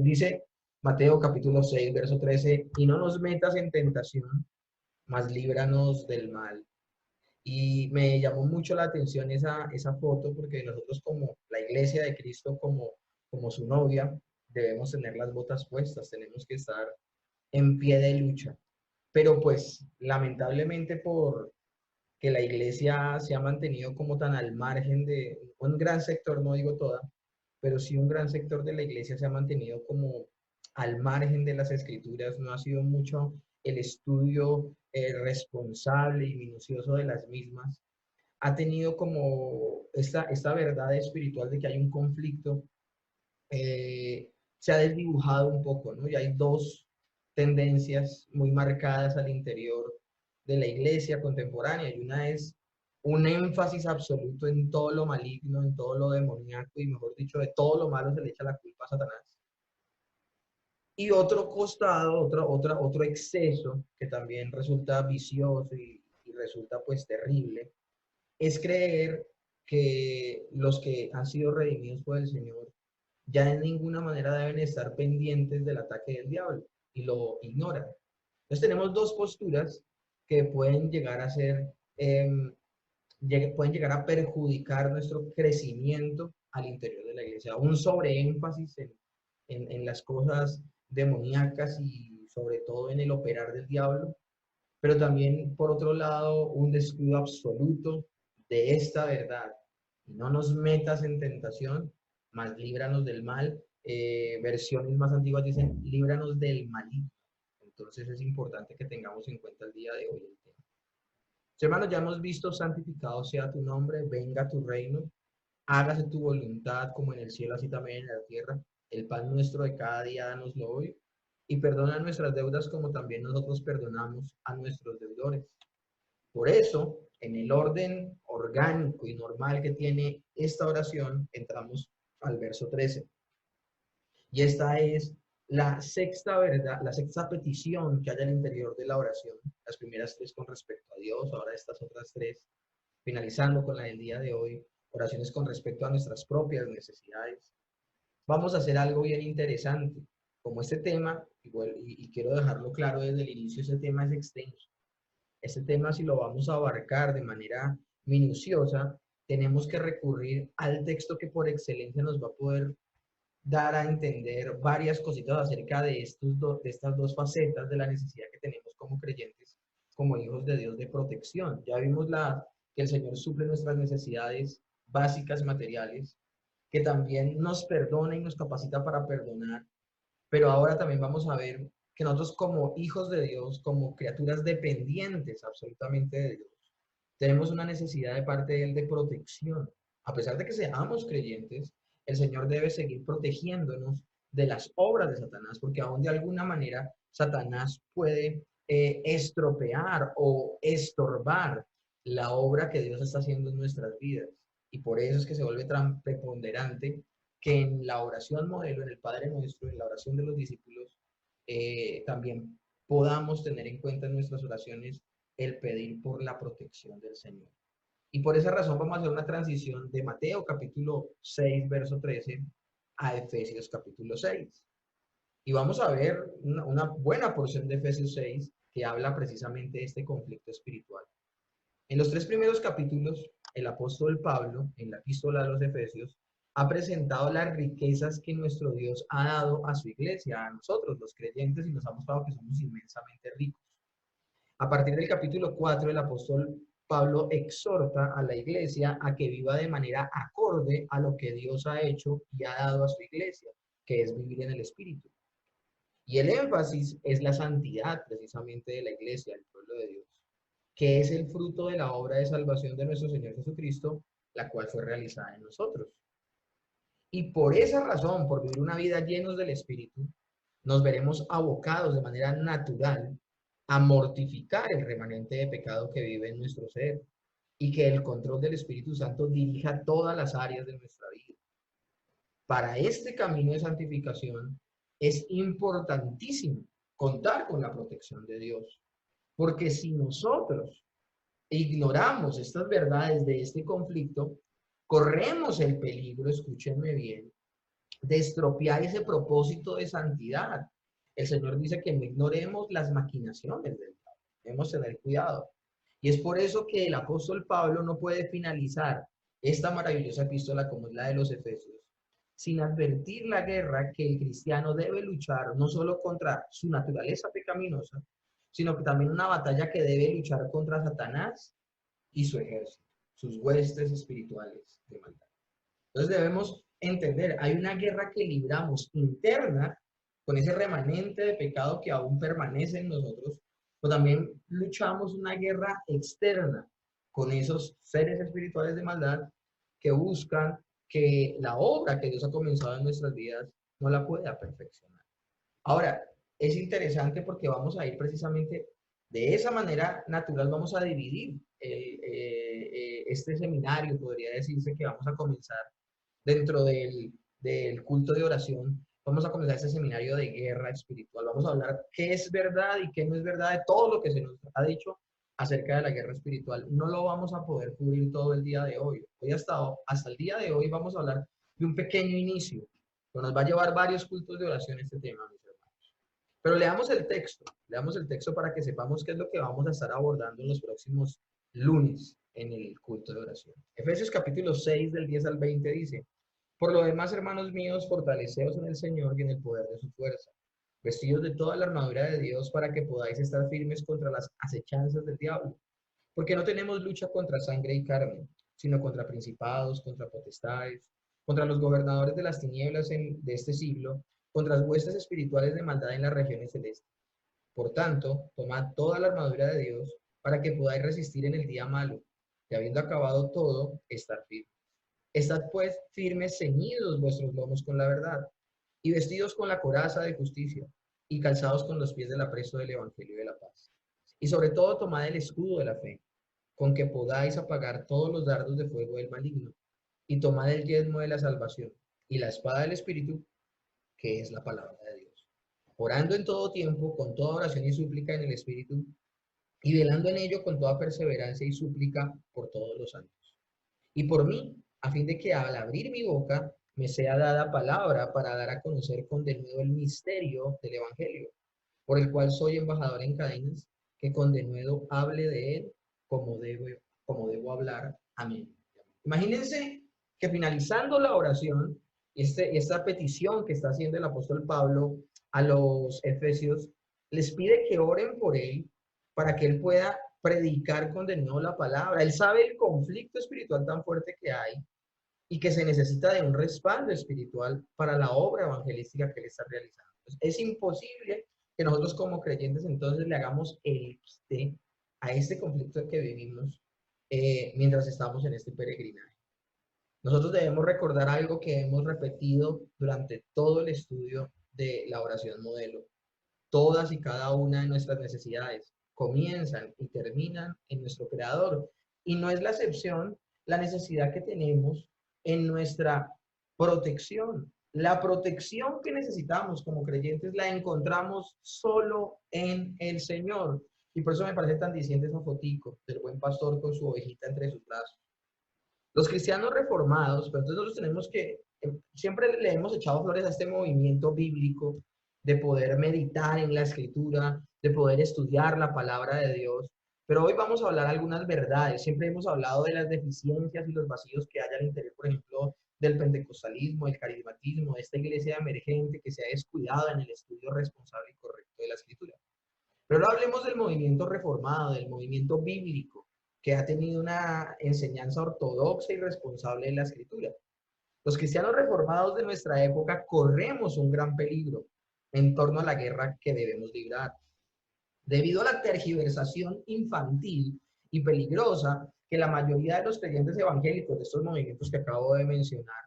Dice Mateo capítulo 6, verso 13, y no nos metas en tentación, mas líbranos del mal. Y me llamó mucho la atención esa foto porque nosotros como la iglesia de Cristo, como su novia, debemos tener las botas puestas, tenemos que estar en pie de lucha. Pero pues lamentablemente por que la iglesia se ha mantenido como tan al margen de un gran sector, no digo toda, pero sí un gran sector de la iglesia se ha mantenido como al margen de las escrituras, no ha sido mucho el estudio responsable y minucioso de las mismas, ha tenido como esta verdad espiritual de que hay un conflicto, se ha desdibujado un poco, ¿no? Y hay dos tendencias muy marcadas al interior de la iglesia contemporánea, y una es un énfasis absoluto en todo lo maligno, en todo lo demoníaco, y mejor dicho, de todo lo malo se le echa la culpa a Satanás. Y otro costado, otro exceso que también resulta vicioso y resulta pues terrible, es creer que los que han sido redimidos por el Señor ya de ninguna manera deben estar pendientes del ataque del diablo y lo ignoran. Entonces tenemos dos posturas que pueden llegar a ser, pueden llegar a perjudicar nuestro crecimiento al interior de la iglesia. Un sobreénfasis en las cosas demoníacas y sobre todo en el operar del diablo, pero también por otro lado un descuido absoluto de esta verdad. No nos metas en tentación, mas líbranos del mal. Versiones más antiguas dicen, líbranos del maligno. Entonces es importante que tengamos en cuenta el día de hoy el tema. Hermanos, ya hemos visto, santificado sea tu nombre, venga tu reino, hágase tu voluntad como en el cielo, así también en la tierra. El pan nuestro de cada día, danoslo hoy. Y perdona nuestras deudas como también nosotros perdonamos a nuestros deudores. Por eso, en el orden orgánico y normal que tiene esta oración, entramos al verso 13. Y esta es la sexta verdad, la sexta petición que hay al interior de la oración. Las primeras tres con respecto a Dios, ahora estas otras tres, finalizando con la del día de hoy, oraciones con respecto a nuestras propias necesidades. Vamos a hacer algo bien interesante. Como este tema, y quiero dejarlo claro desde el inicio, este tema es extenso. Este tema, si lo vamos a abarcar de manera minuciosa, tenemos que recurrir al texto que por excelencia nos va a poder dar a entender varias cositas acerca de, de estas dos facetas de la necesidad que tenemos como creyentes, como hijos de Dios, de protección. Ya vimos que el Señor suple nuestras necesidades básicas materiales, que también nos perdona y nos capacita para perdonar, pero ahora también vamos a ver que nosotros como hijos de Dios, como criaturas dependientes absolutamente de Dios, tenemos una necesidad de parte de Él de protección. A pesar de que seamos creyentes, el Señor debe seguir protegiéndonos de las obras de Satanás, porque aún de alguna manera Satanás puede estropear o estorbar la obra que Dios está haciendo en nuestras vidas. Y por eso es que se vuelve tan preponderante que en la oración modelo, en el Padre Nuestro, en la oración de los discípulos, también podamos tener en cuenta en nuestras oraciones el pedir por la protección del Señor. Y por esa razón vamos a hacer una transición de Mateo capítulo 6, verso 13, a Efesios capítulo 6. Y vamos a ver una buena porción de Efesios 6 que habla precisamente de este conflicto espiritual. En los tres primeros capítulos, el apóstol Pablo, en la epístola de los Efesios, ha presentado las riquezas que nuestro Dios ha dado a su iglesia, a nosotros, los creyentes, y nos ha mostrado que somos inmensamente ricos. A partir del capítulo 4, el apóstol Pablo exhorta a la iglesia a que viva de manera acorde a lo que Dios ha hecho y ha dado a su iglesia, que es vivir en el Espíritu. Y el énfasis es la santidad precisamente de la iglesia, del pueblo de Dios, que es el fruto de la obra de salvación de nuestro Señor Jesucristo, la cual fue realizada en nosotros. Y por esa razón, por vivir una vida llenos del Espíritu, nos veremos abocados de manera natural a mortificar el remanente de pecado que vive en nuestro ser y que el control del Espíritu Santo dirija todas las áreas de nuestra vida. Para este camino de santificación es importantísimo contar con la protección de Dios, porque si nosotros ignoramos estas verdades de este conflicto, corremos el peligro, escúchenme bien, de estropear ese propósito de santidad. El Señor dice que no ignoremos las maquinaciones del diablo, debemos tener cuidado. Y es por eso que el apóstol Pablo no puede finalizar esta maravillosa epístola como es la de los Efesios, sin advertir la guerra que el cristiano debe luchar no solo contra su naturaleza pecaminosa, sino que también una batalla que debe luchar contra Satanás y su ejército, sus huestes espirituales de maldad. Entonces debemos entender, hay una guerra que libramos interna con ese remanente de pecado que aún permanece en nosotros, pero también luchamos una guerra externa con esos seres espirituales de maldad que buscan que la obra que Dios ha comenzado en nuestras vidas no la pueda perfeccionar. Ahora, es interesante porque vamos a ir precisamente de esa manera natural, vamos a dividir este seminario, podría decirse que vamos a comenzar dentro del culto de oración. Vamos a comenzar este seminario de guerra espiritual. Vamos a hablar qué es verdad y qué no es verdad de todo lo que se nos ha dicho acerca de la guerra espiritual. No lo vamos a poder cubrir todo el día de hoy. Hoy hasta el día de hoy vamos a hablar de un pequeño inicio, que nos va a llevar varios cultos de oración este tema, mis hermanos. Pero leamos el texto para que sepamos qué es lo que vamos a estar abordando en los próximos lunes en el culto de oración. Efesios capítulo 6 del 10 al 20 dice: por lo demás, hermanos míos, fortaleceos en el Señor y en el poder de su fuerza, vestidos de toda la armadura de Dios para que podáis estar firmes contra las acechanzas del diablo. Porque no tenemos lucha contra sangre y carne, sino contra principados, contra potestades, contra los gobernadores de las tinieblas de este siglo, contra las huestes espirituales de maldad en las regiones celestes. Por tanto, tomad toda la armadura de Dios para que podáis resistir en el día malo, y habiendo acabado todo, estar firmes. Estad pues firmes, ceñidos vuestros lomos con la verdad, y vestidos con la coraza de justicia, y calzados con los pies del apresto del evangelio de la paz. Y sobre todo tomad el escudo de la fe, con que podáis apagar todos los dardos de fuego del maligno, y tomad el yelmo de la salvación, y la espada del Espíritu, que es la palabra de Dios. Orando en todo tiempo, con toda oración y súplica en el Espíritu, y velando en ello con toda perseverancia y súplica por todos los santos. Y por mí, a fin de que al abrir mi boca me sea dada palabra para dar a conocer con denuedo el misterio del Evangelio, por el cual soy embajador en cadenas, que con denuedo hable de él como debo hablar. Amén. Imagínense que finalizando la oración, esta petición que está haciendo el apóstol Pablo a los efesios, les pide que oren por él para que él pueda predicar con denuedo la palabra. Él sabe el conflicto espiritual tan fuerte que hay y que se necesita de un respaldo espiritual para la obra evangelística que él está realizando. Entonces, es imposible que nosotros como creyentes entonces le hagamos el quite a este conflicto que vivimos mientras estamos en este peregrinaje. Nosotros debemos recordar algo que hemos repetido durante todo el estudio de la oración modelo. Todas y cada una de nuestras necesidades comienzan y terminan en nuestro Creador. Y no es la excepción la necesidad que tenemos en nuestra protección. La protección que necesitamos como creyentes la encontramos solo en el Señor. Y por eso me parece tan diciente esa fotico del buen pastor con su ovejita entre sus brazos. Los cristianos reformados, pero entonces nosotros tenemos que, siempre le hemos echado flores a este movimiento bíblico de poder meditar en la escritura, de poder estudiar la palabra de Dios, pero hoy vamos a hablar algunas verdades. Siempre hemos hablado de las deficiencias y los vacíos que hay al interior, por ejemplo, del pentecostalismo, del carismatismo, de esta iglesia emergente que se ha descuidado en el estudio responsable y correcto de la escritura. Pero ahora hablemos del movimiento reformado, del movimiento bíblico, que ha tenido una enseñanza ortodoxa y responsable de la escritura. Los cristianos reformados de nuestra época corremos un gran peligro en torno a la guerra que debemos librar. Debido a la tergiversación infantil y peligrosa que la mayoría de los creyentes evangélicos de estos movimientos que acabo de mencionar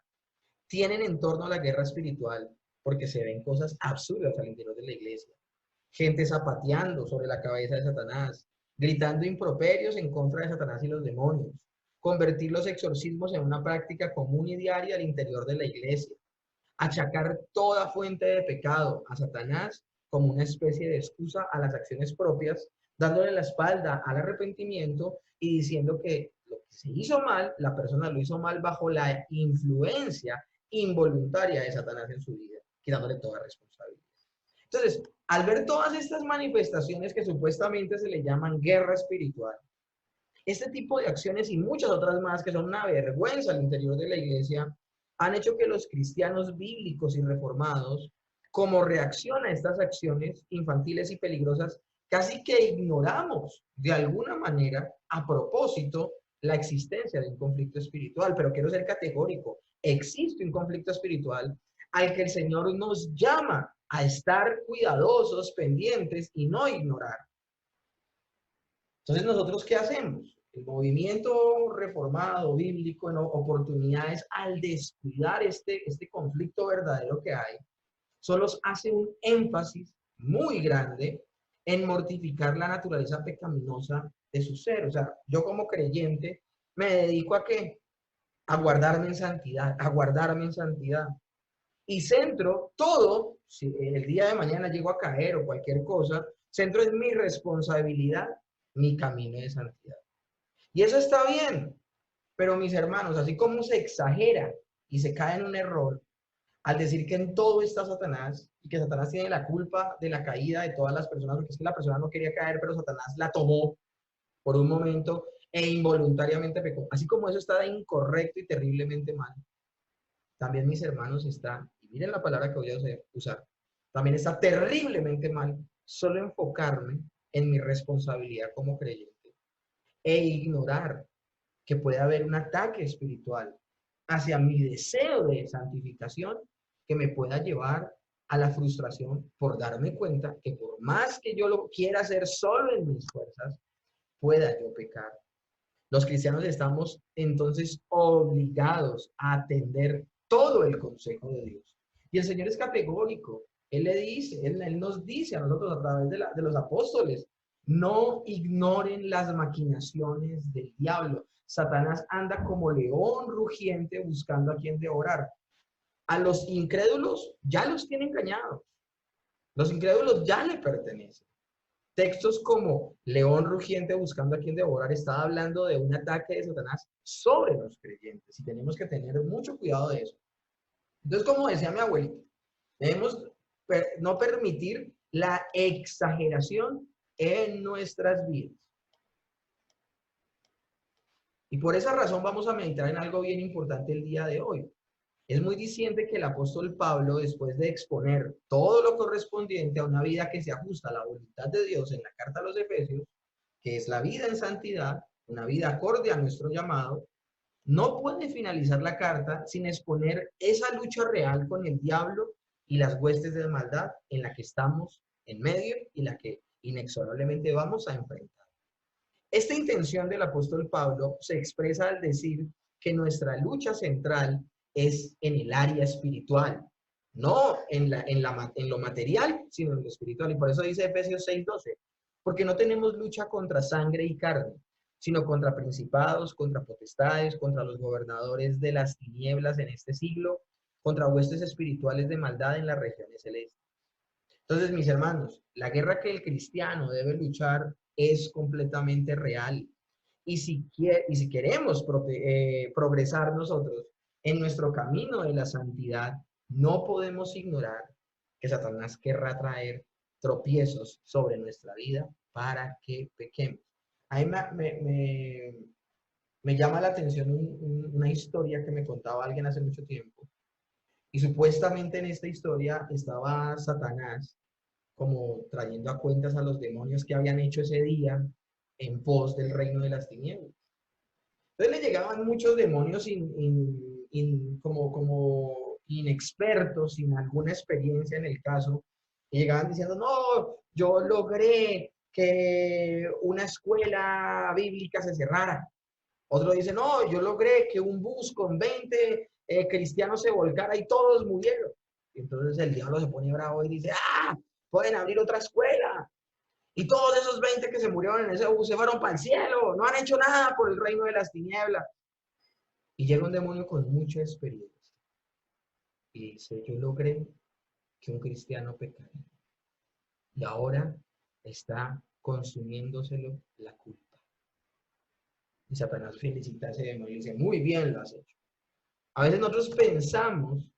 tienen en torno a la guerra espiritual, porque se ven cosas absurdas al interior de la iglesia. Gente zapateando sobre la cabeza de Satanás, gritando improperios en contra de Satanás y los demonios, convertir los exorcismos en una práctica común y diaria al interior de la iglesia, achacar toda fuente de pecado a Satanás como una especie de excusa a las acciones propias, dándole la espalda al arrepentimiento y diciendo que lo que se hizo mal, la persona lo hizo mal bajo la influencia involuntaria de Satanás en su vida, quitándole toda responsabilidad. Entonces, al ver todas estas manifestaciones que supuestamente se le llaman guerra espiritual, este tipo de acciones y muchas otras más que son una vergüenza al interior de la iglesia, han hecho que los cristianos bíblicos y reformados, como reacción a estas acciones infantiles y peligrosas, casi que ignoramos de alguna manera, a propósito, la existencia de un conflicto espiritual. Pero quiero ser categórico, existe un conflicto espiritual al que el Señor nos llama a estar cuidadosos, pendientes y no ignorar. Entonces, ¿nosotros qué hacemos? El movimiento reformado, bíblico, en oportunidades, al descuidar este conflicto verdadero que hay, solo hace un énfasis muy grande en mortificar la naturaleza pecaminosa de su ser. O sea, yo como creyente me dedico a qué? A guardarme en santidad, a guardarme en santidad. Y centro todo, si el día de mañana llego a caer o cualquier cosa, centro en mi responsabilidad, mi camino de santidad. Y eso está bien, pero mis hermanos, así como se exagera y se cae en un error al decir que en todo está Satanás y que Satanás tiene la culpa de la caída de todas las personas, porque es que la persona no quería caer, pero Satanás la tomó por un momento e involuntariamente pecó. Así como eso está incorrecto y terriblemente mal, también mis hermanos está, y miren la palabra que voy a usar, también está terriblemente mal solo enfocarme en mi responsabilidad como creyente e ignorar que puede haber un ataque espiritual hacia mi deseo de santificación que me pueda llevar a la frustración por darme cuenta que por más que yo lo quiera hacer solo en mis fuerzas, pueda yo pecar. Los cristianos estamos entonces obligados a atender todo el consejo de Dios. Y el Señor es categórico. Él le dice, Él nos dice a nosotros a través de los apóstoles, no ignoren las maquinaciones del diablo. Satanás anda como león rugiente buscando a quien devorar. A los incrédulos ya los tiene engañados. Los incrédulos ya le pertenecen. Textos como león rugiente buscando a quien devorar está hablando de un ataque de Satanás sobre los creyentes y tenemos que tener mucho cuidado de eso. Entonces, como decía mi abuelita, debemos no permitir la exageración en nuestras vidas. Y por esa razón vamos a meditar en algo bien importante el día de hoy. Es muy diciente que el apóstol Pablo, después de exponer todo lo correspondiente a una vida que se ajusta a la voluntad de Dios en la carta a los Efesios, que es la vida en santidad, una vida acorde a nuestro llamado, no puede finalizar la carta sin exponer esa lucha real con el diablo y las huestes de maldad en la que estamos en medio y la que inexorablemente vamos a enfrentar. Esta intención del apóstol Pablo se expresa al decir que nuestra lucha central es en el área espiritual, no en lo material, sino en lo espiritual. Y por eso dice Efesios 6:12, porque no tenemos lucha contra sangre y carne, sino contra principados, contra potestades, contra los gobernadores de las tinieblas en este siglo, contra huestes espirituales de maldad en las regiones celestes. Entonces, mis hermanos, la guerra que el cristiano debe luchar es completamente real. Y si queremos progresar nosotros en nuestro camino de la santidad, no podemos ignorar que Satanás querrá traer tropiezos sobre nuestra vida para que pequemos. A mí me llama la atención una historia que me contaba alguien hace mucho tiempo. Y supuestamente en esta historia estaba Satanás como trayendo a cuentas a los demonios que habían hecho ese día en pos del reino de las tinieblas. Entonces le llegaban muchos demonios como inexpertos, sin alguna experiencia en el caso, y llegaban diciendo, no, yo logré que una escuela bíblica se cerrara. Otro dice, no, yo logré que un bus con 20 cristianos se volcara y todos murieron. Y entonces el diablo se pone bravo y dice, ah, pueden abrir otra escuela. Y todos esos 20 que se murieron en ese bus se fueron para el cielo, no han hecho nada por el reino de las tinieblas. Y llega un demonio con mucha experiencia y dice, yo logré que un cristiano pecara. Y ahora está consumiéndoselo la culpa. Y Satanás felicita a ese demonio y dice, muy bien lo has hecho. A veces nosotros pensamos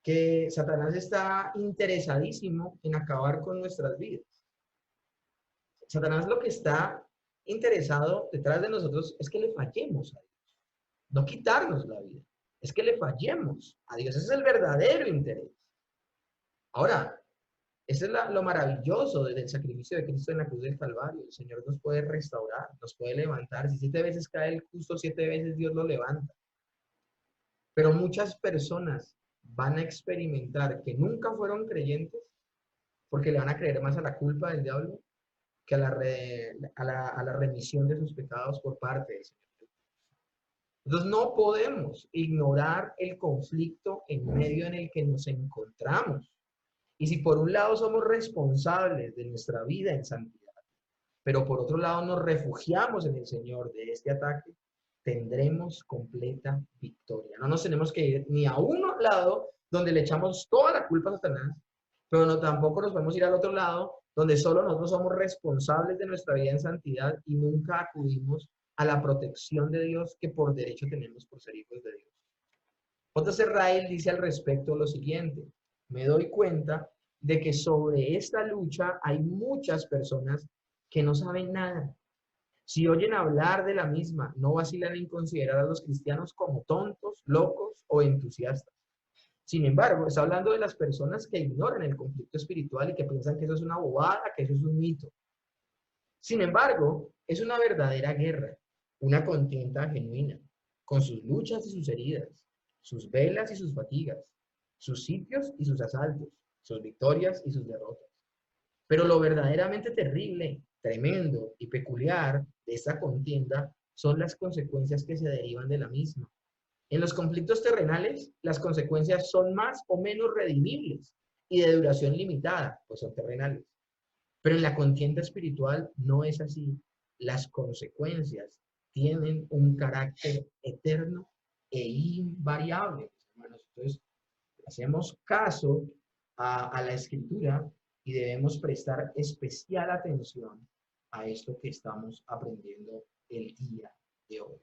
que Satanás está interesadísimo en acabar con nuestras vidas. Satanás lo que está interesado detrás de nosotros es que le fallemos a Dios, no quitarnos la vida, es que le fallemos a Dios. Ese es el verdadero interés. Ahora, eso es lo maravilloso del sacrificio de Cristo en la cruz del Calvario. El Señor nos puede restaurar, nos puede levantar. Si 7 veces cae el justo, 7 veces Dios lo levanta. Pero muchas personas van a experimentar que nunca fueron creyentes porque le van a creer más a la culpa del diablo que a la remisión de sus pecados por parte del Señor. Entonces no podemos ignorar el conflicto en medio en el que nos encontramos. Y si por un lado somos responsables de nuestra vida en santidad, pero por otro lado nos refugiamos en el Señor de este ataque, tendremos completa victoria. No nos tenemos que ir ni a un lado donde le echamos toda la culpa a Satanás, pero no, tampoco nos podemos ir al otro lado donde solo nosotros somos responsables de nuestra vida en santidad y nunca acudimos a la protección de Dios que por derecho tenemos por ser hijos de Dios. J.C. Ryle dice al respecto lo siguiente: me doy cuenta de que sobre esta lucha hay muchas personas que no saben nada. Si oyen hablar de la misma, no vacilan en considerar a los cristianos como tontos, locos o entusiastas. Sin embargo, está hablando de las personas que ignoran el conflicto espiritual y que piensan que eso es una bobada, que eso es un mito. Sin embargo, es una verdadera guerra, una contienda genuina, con sus luchas y sus heridas, sus velas y sus fatigas, sus sitios y sus asaltos, sus victorias y sus derrotas. Pero lo verdaderamente terrible, tremendo y peculiar de esta contienda son las consecuencias que se derivan de la misma. En los conflictos terrenales, las consecuencias son más o menos redimibles y de duración limitada, pues son terrenales. Pero en la contienda espiritual no es así. Las consecuencias tienen un carácter eterno e invariable, hermanos. Entonces, hacemos caso a la Escritura y debemos prestar especial atención a esto que estamos aprendiendo el día de hoy.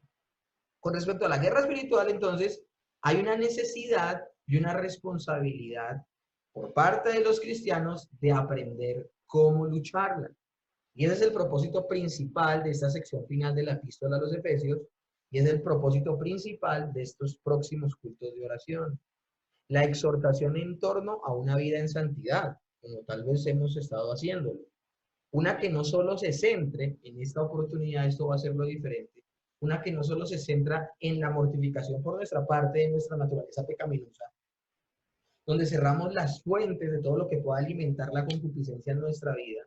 Con respecto a la guerra espiritual, entonces, hay una necesidad y una responsabilidad por parte de los cristianos de aprender cómo lucharla. Y ese es el propósito principal de esta sección final de la epístola a los Efesios, y es el propósito principal de estos próximos cultos de oración. La exhortación en torno a una vida en santidad, como tal vez hemos estado haciéndolo. Una que no solo se centre, en esta oportunidad esto va a ser lo diferente, una que no solo se centra en la mortificación por nuestra parte de nuestra naturaleza pecaminosa, donde cerramos las fuentes de todo lo que pueda alimentar la concupiscencia en nuestra vida,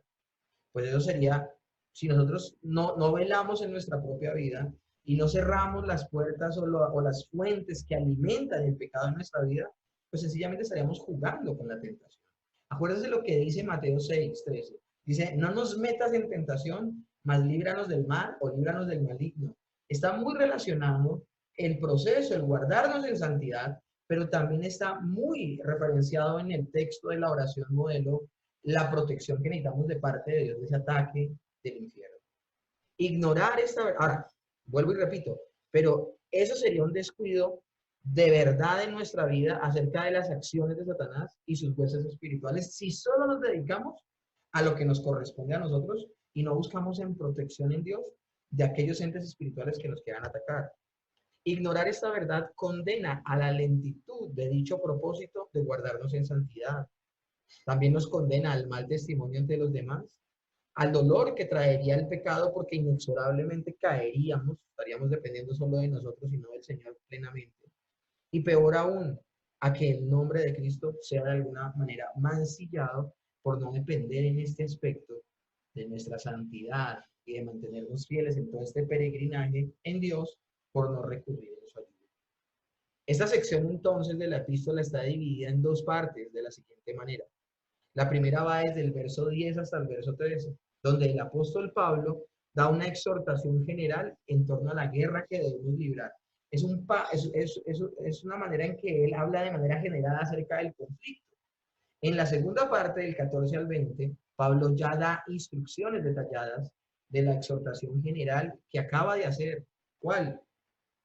pues eso sería, si nosotros no velamos en nuestra propia vida y no cerramos las puertas o las fuentes que alimentan el pecado en nuestra vida, pues sencillamente estaríamos jugando con la tentación. Acuérdense lo que dice Mateo 6:13. Dice, no nos metas en tentación, mas líbranos del mal o líbranos del maligno. Está muy relacionado el proceso, el guardarnos en santidad, pero también está muy referenciado en el texto de la oración modelo, la protección que necesitamos de parte de Dios de ese ataque del infierno. Ignorar esta... Ahora, vuelvo y repito, pero eso sería un descuido de verdad en nuestra vida acerca de las acciones de Satanás y sus huestes espirituales si solo nos dedicamos a lo que nos corresponde a nosotros y no buscamos en protección en Dios de aquellos entes espirituales que nos quieran atacar. Ignorar esta verdad condena a la lentitud de dicho propósito de guardarnos en santidad. También nos condena al mal testimonio ante los demás, al dolor que traería el pecado porque inexorablemente caeríamos, estaríamos dependiendo solo de nosotros y no del Señor plenamente. Y peor aún, a que el nombre de Cristo sea de alguna manera mancillado por no depender en este aspecto de nuestra santidad y de mantenernos fieles en todo este peregrinaje en Dios por no recurrir a su ayuda. Esta sección entonces de la epístola está dividida en dos partes de la siguiente manera. La primera va desde el verso 10 hasta el verso 13, donde el apóstol Pablo da una exhortación general en torno a la guerra que debemos librar. Es una manera en que él habla de manera general acerca del conflicto. En la segunda parte, del 14 al 20, Pablo ya da instrucciones detalladas de la exhortación general que acaba de hacer. ¿Cuál?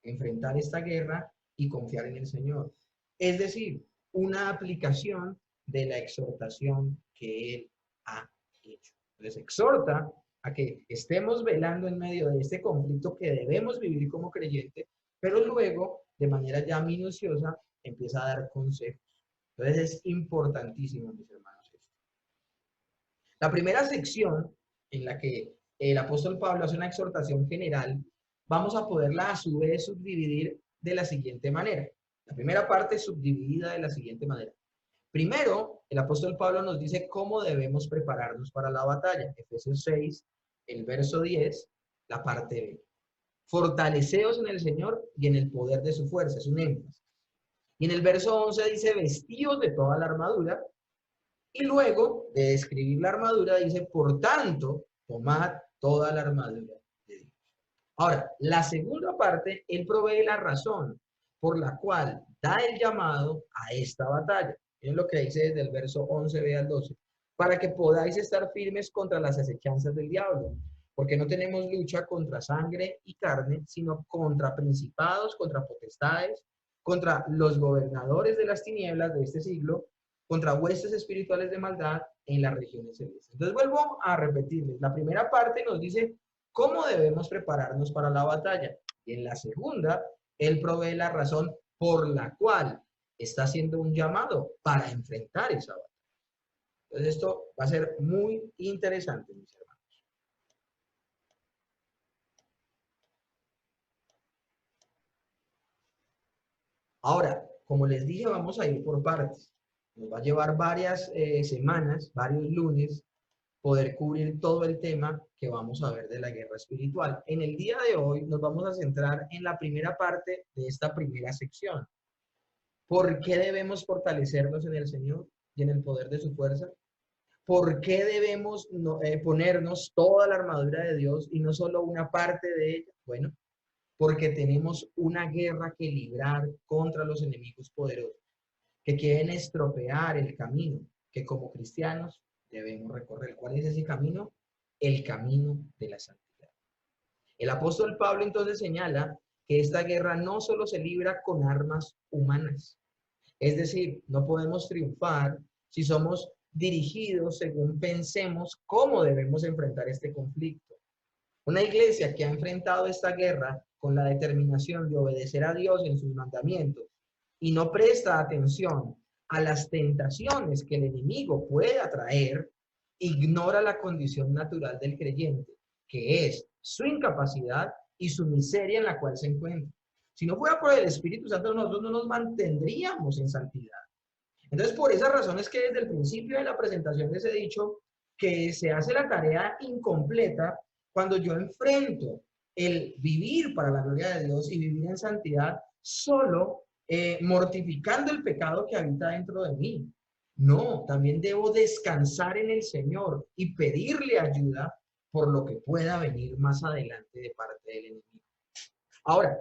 Enfrentar esta guerra y confiar en el Señor. Es decir, una aplicación de la exhortación que Él ha hecho. Entonces, exhorta a que estemos velando en medio de este conflicto que debemos vivir como creyentes, pero luego, de manera ya minuciosa, empieza a dar consejos. Entonces, es importantísimo, mis hermanos, esto. La primera sección en la que el apóstol Pablo hace una exhortación general, vamos a poderla a su vez subdividir de la siguiente manera. La primera parte es subdividida de la siguiente manera. Primero, el apóstol Pablo nos dice cómo debemos prepararnos para la batalla. Efesios 6, el verso 10, la parte B. Fortaleceos en el Señor y en el poder de su fuerza. Es un énfasis. Y en el verso 11 dice, vestíos de toda la armadura. Y luego de describir la armadura dice, por tanto, tomad toda la armadura de Dios. Ahora, la segunda parte, él provee la razón por la cual da el llamado a esta batalla. Miren lo que dice desde el verso 11b al 12. Para que podáis estar firmes contra las acechanzas del diablo. Porque no tenemos lucha contra sangre y carne, sino contra principados, contra potestades, contra los gobernadores de las tinieblas de este siglo, contra huestes espirituales de maldad en las regiones celestes. Entonces vuelvo a repetirles. La primera parte nos dice cómo debemos prepararnos para la batalla. Y en la segunda, él provee la razón por la cual está haciendo un llamado para enfrentar esa batalla. Entonces esto va a ser muy interesante, mis hermanos. Ahora, como les dije, vamos a ir por partes. Nos va a llevar varias semanas, varios lunes, poder cubrir todo el tema que vamos a ver de la guerra espiritual. En el día de hoy nos vamos a centrar en la primera parte de esta primera sección. ¿Por qué debemos fortalecernos en el Señor y en el poder de su fuerza? ¿Por qué debemos ponernos toda la armadura de Dios y no solo una parte de ella? Bueno, porque tenemos una guerra que librar contra los enemigos poderosos que quieren estropear el camino que como cristianos debemos recorrer. ¿Cuál es ese camino? El camino de la santidad. El apóstol Pablo entonces señala que esta guerra no solo se libra con armas humanas, es decir, no podemos triunfar si somos dirigidos según pensemos cómo debemos enfrentar este conflicto. Una iglesia que ha enfrentado esta guerra con la determinación de obedecer a Dios en sus mandamientos y no presta atención a las tentaciones que el enemigo puede atraer, ignora la condición natural del creyente, que es su incapacidad y su miseria en la cual se encuentra. Si no fuera por el Espíritu Santo, nosotros no nos mantendríamos en santidad. Entonces, por esa razón es que desde el principio de la presentación les he dicho que se hace la tarea incompleta cuando yo enfrento el vivir para la gloria de Dios y vivir en santidad solo mortificando el pecado que habita dentro de mí. No, también debo descansar en el Señor y pedirle ayuda por lo que pueda venir más adelante de parte del enemigo. Ahora,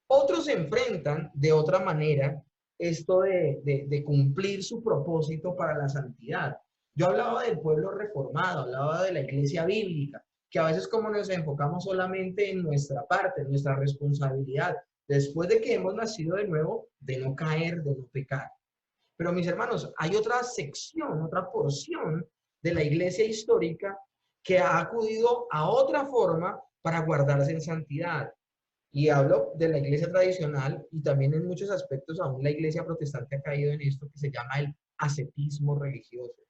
otros enfrentan de otra manera esto de cumplir su propósito para la santidad. Yo hablaba del pueblo reformado, hablaba de la iglesia bíblica, que a veces como nos enfocamos solamente en nuestra parte, en nuestra responsabilidad, después de que hemos nacido de nuevo, de no caer, de no pecar. Pero mis hermanos, hay otra sección, otra porción de la iglesia histórica que ha acudido a otra forma para guardarse en santidad. Y hablo de la iglesia tradicional y también en muchos aspectos aún la iglesia protestante ha caído en esto que se llama el ascetismo religioso.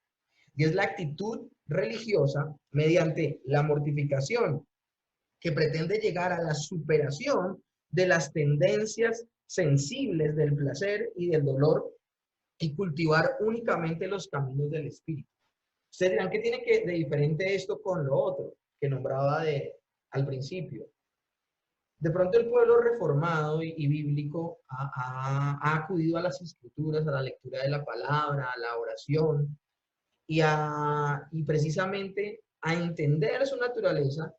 Y es la actitud religiosa mediante la mortificación que pretende llegar a la superación de las tendencias sensibles del placer y del dolor y cultivar únicamente los caminos del espíritu. Ustedes dirán que tiene de diferente esto con lo otro que nombraba al principio. De pronto el pueblo reformado y bíblico ha acudido a las escrituras, a la lectura de la palabra, a la oración y precisamente a entender su naturaleza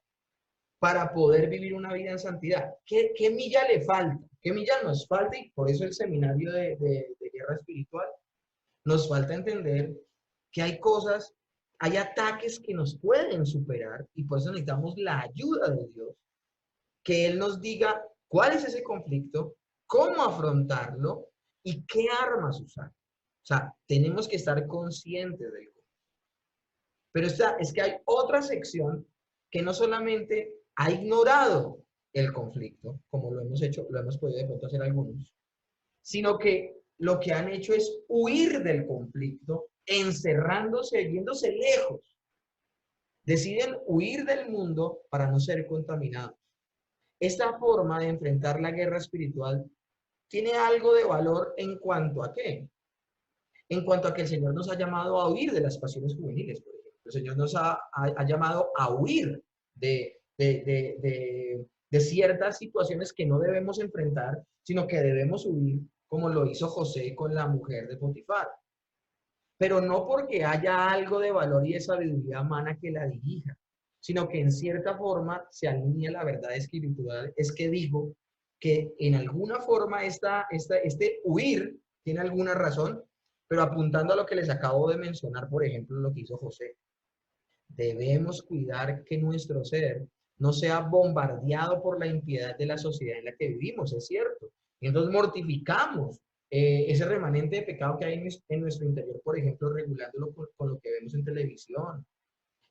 para poder vivir una vida en santidad. ¿Qué milla le falta? ¿Qué milla nos falta? Y por eso el seminario de guerra espiritual. Nos falta entender que hay cosas, hay ataques que nos pueden superar y por eso necesitamos la ayuda de Dios, que Él nos diga cuál es ese conflicto cómo afrontarlo y qué armas usar. O sea, tenemos que estar conscientes del conflicto. Pero es que hay otra sección que no solamente ha ignorado el conflicto, como lo hemos hecho, lo hemos podido de pronto hacer algunos, sino que lo que han hecho es huir del conflicto, encerrándose, yéndose lejos. Deciden huir del mundo para no ser contaminados. Esta forma de enfrentar la guerra espiritual tiene algo de valor en cuanto a qué. En cuanto a que el Señor nos ha llamado a huir de las pasiones juveniles, por ejemplo. El Señor nos ha llamado a huir de ciertas situaciones que no debemos enfrentar, sino que debemos huir, como lo hizo José con la mujer de Potifar. Pero no porque haya algo de valor y de sabiduría humana que la dirija, sino que en cierta forma se alinea la verdad espiritual. Es que digo que en alguna forma este huir tiene alguna razón, pero apuntando a lo que les acabo de mencionar, por ejemplo, lo que hizo José. Debemos cuidar que nuestro ser no sea bombardeado por la impiedad de la sociedad en la que vivimos, es cierto. Y entonces mortificamos ese remanente de pecado que hay en nuestro interior, por ejemplo, regulándolo con lo que vemos en televisión,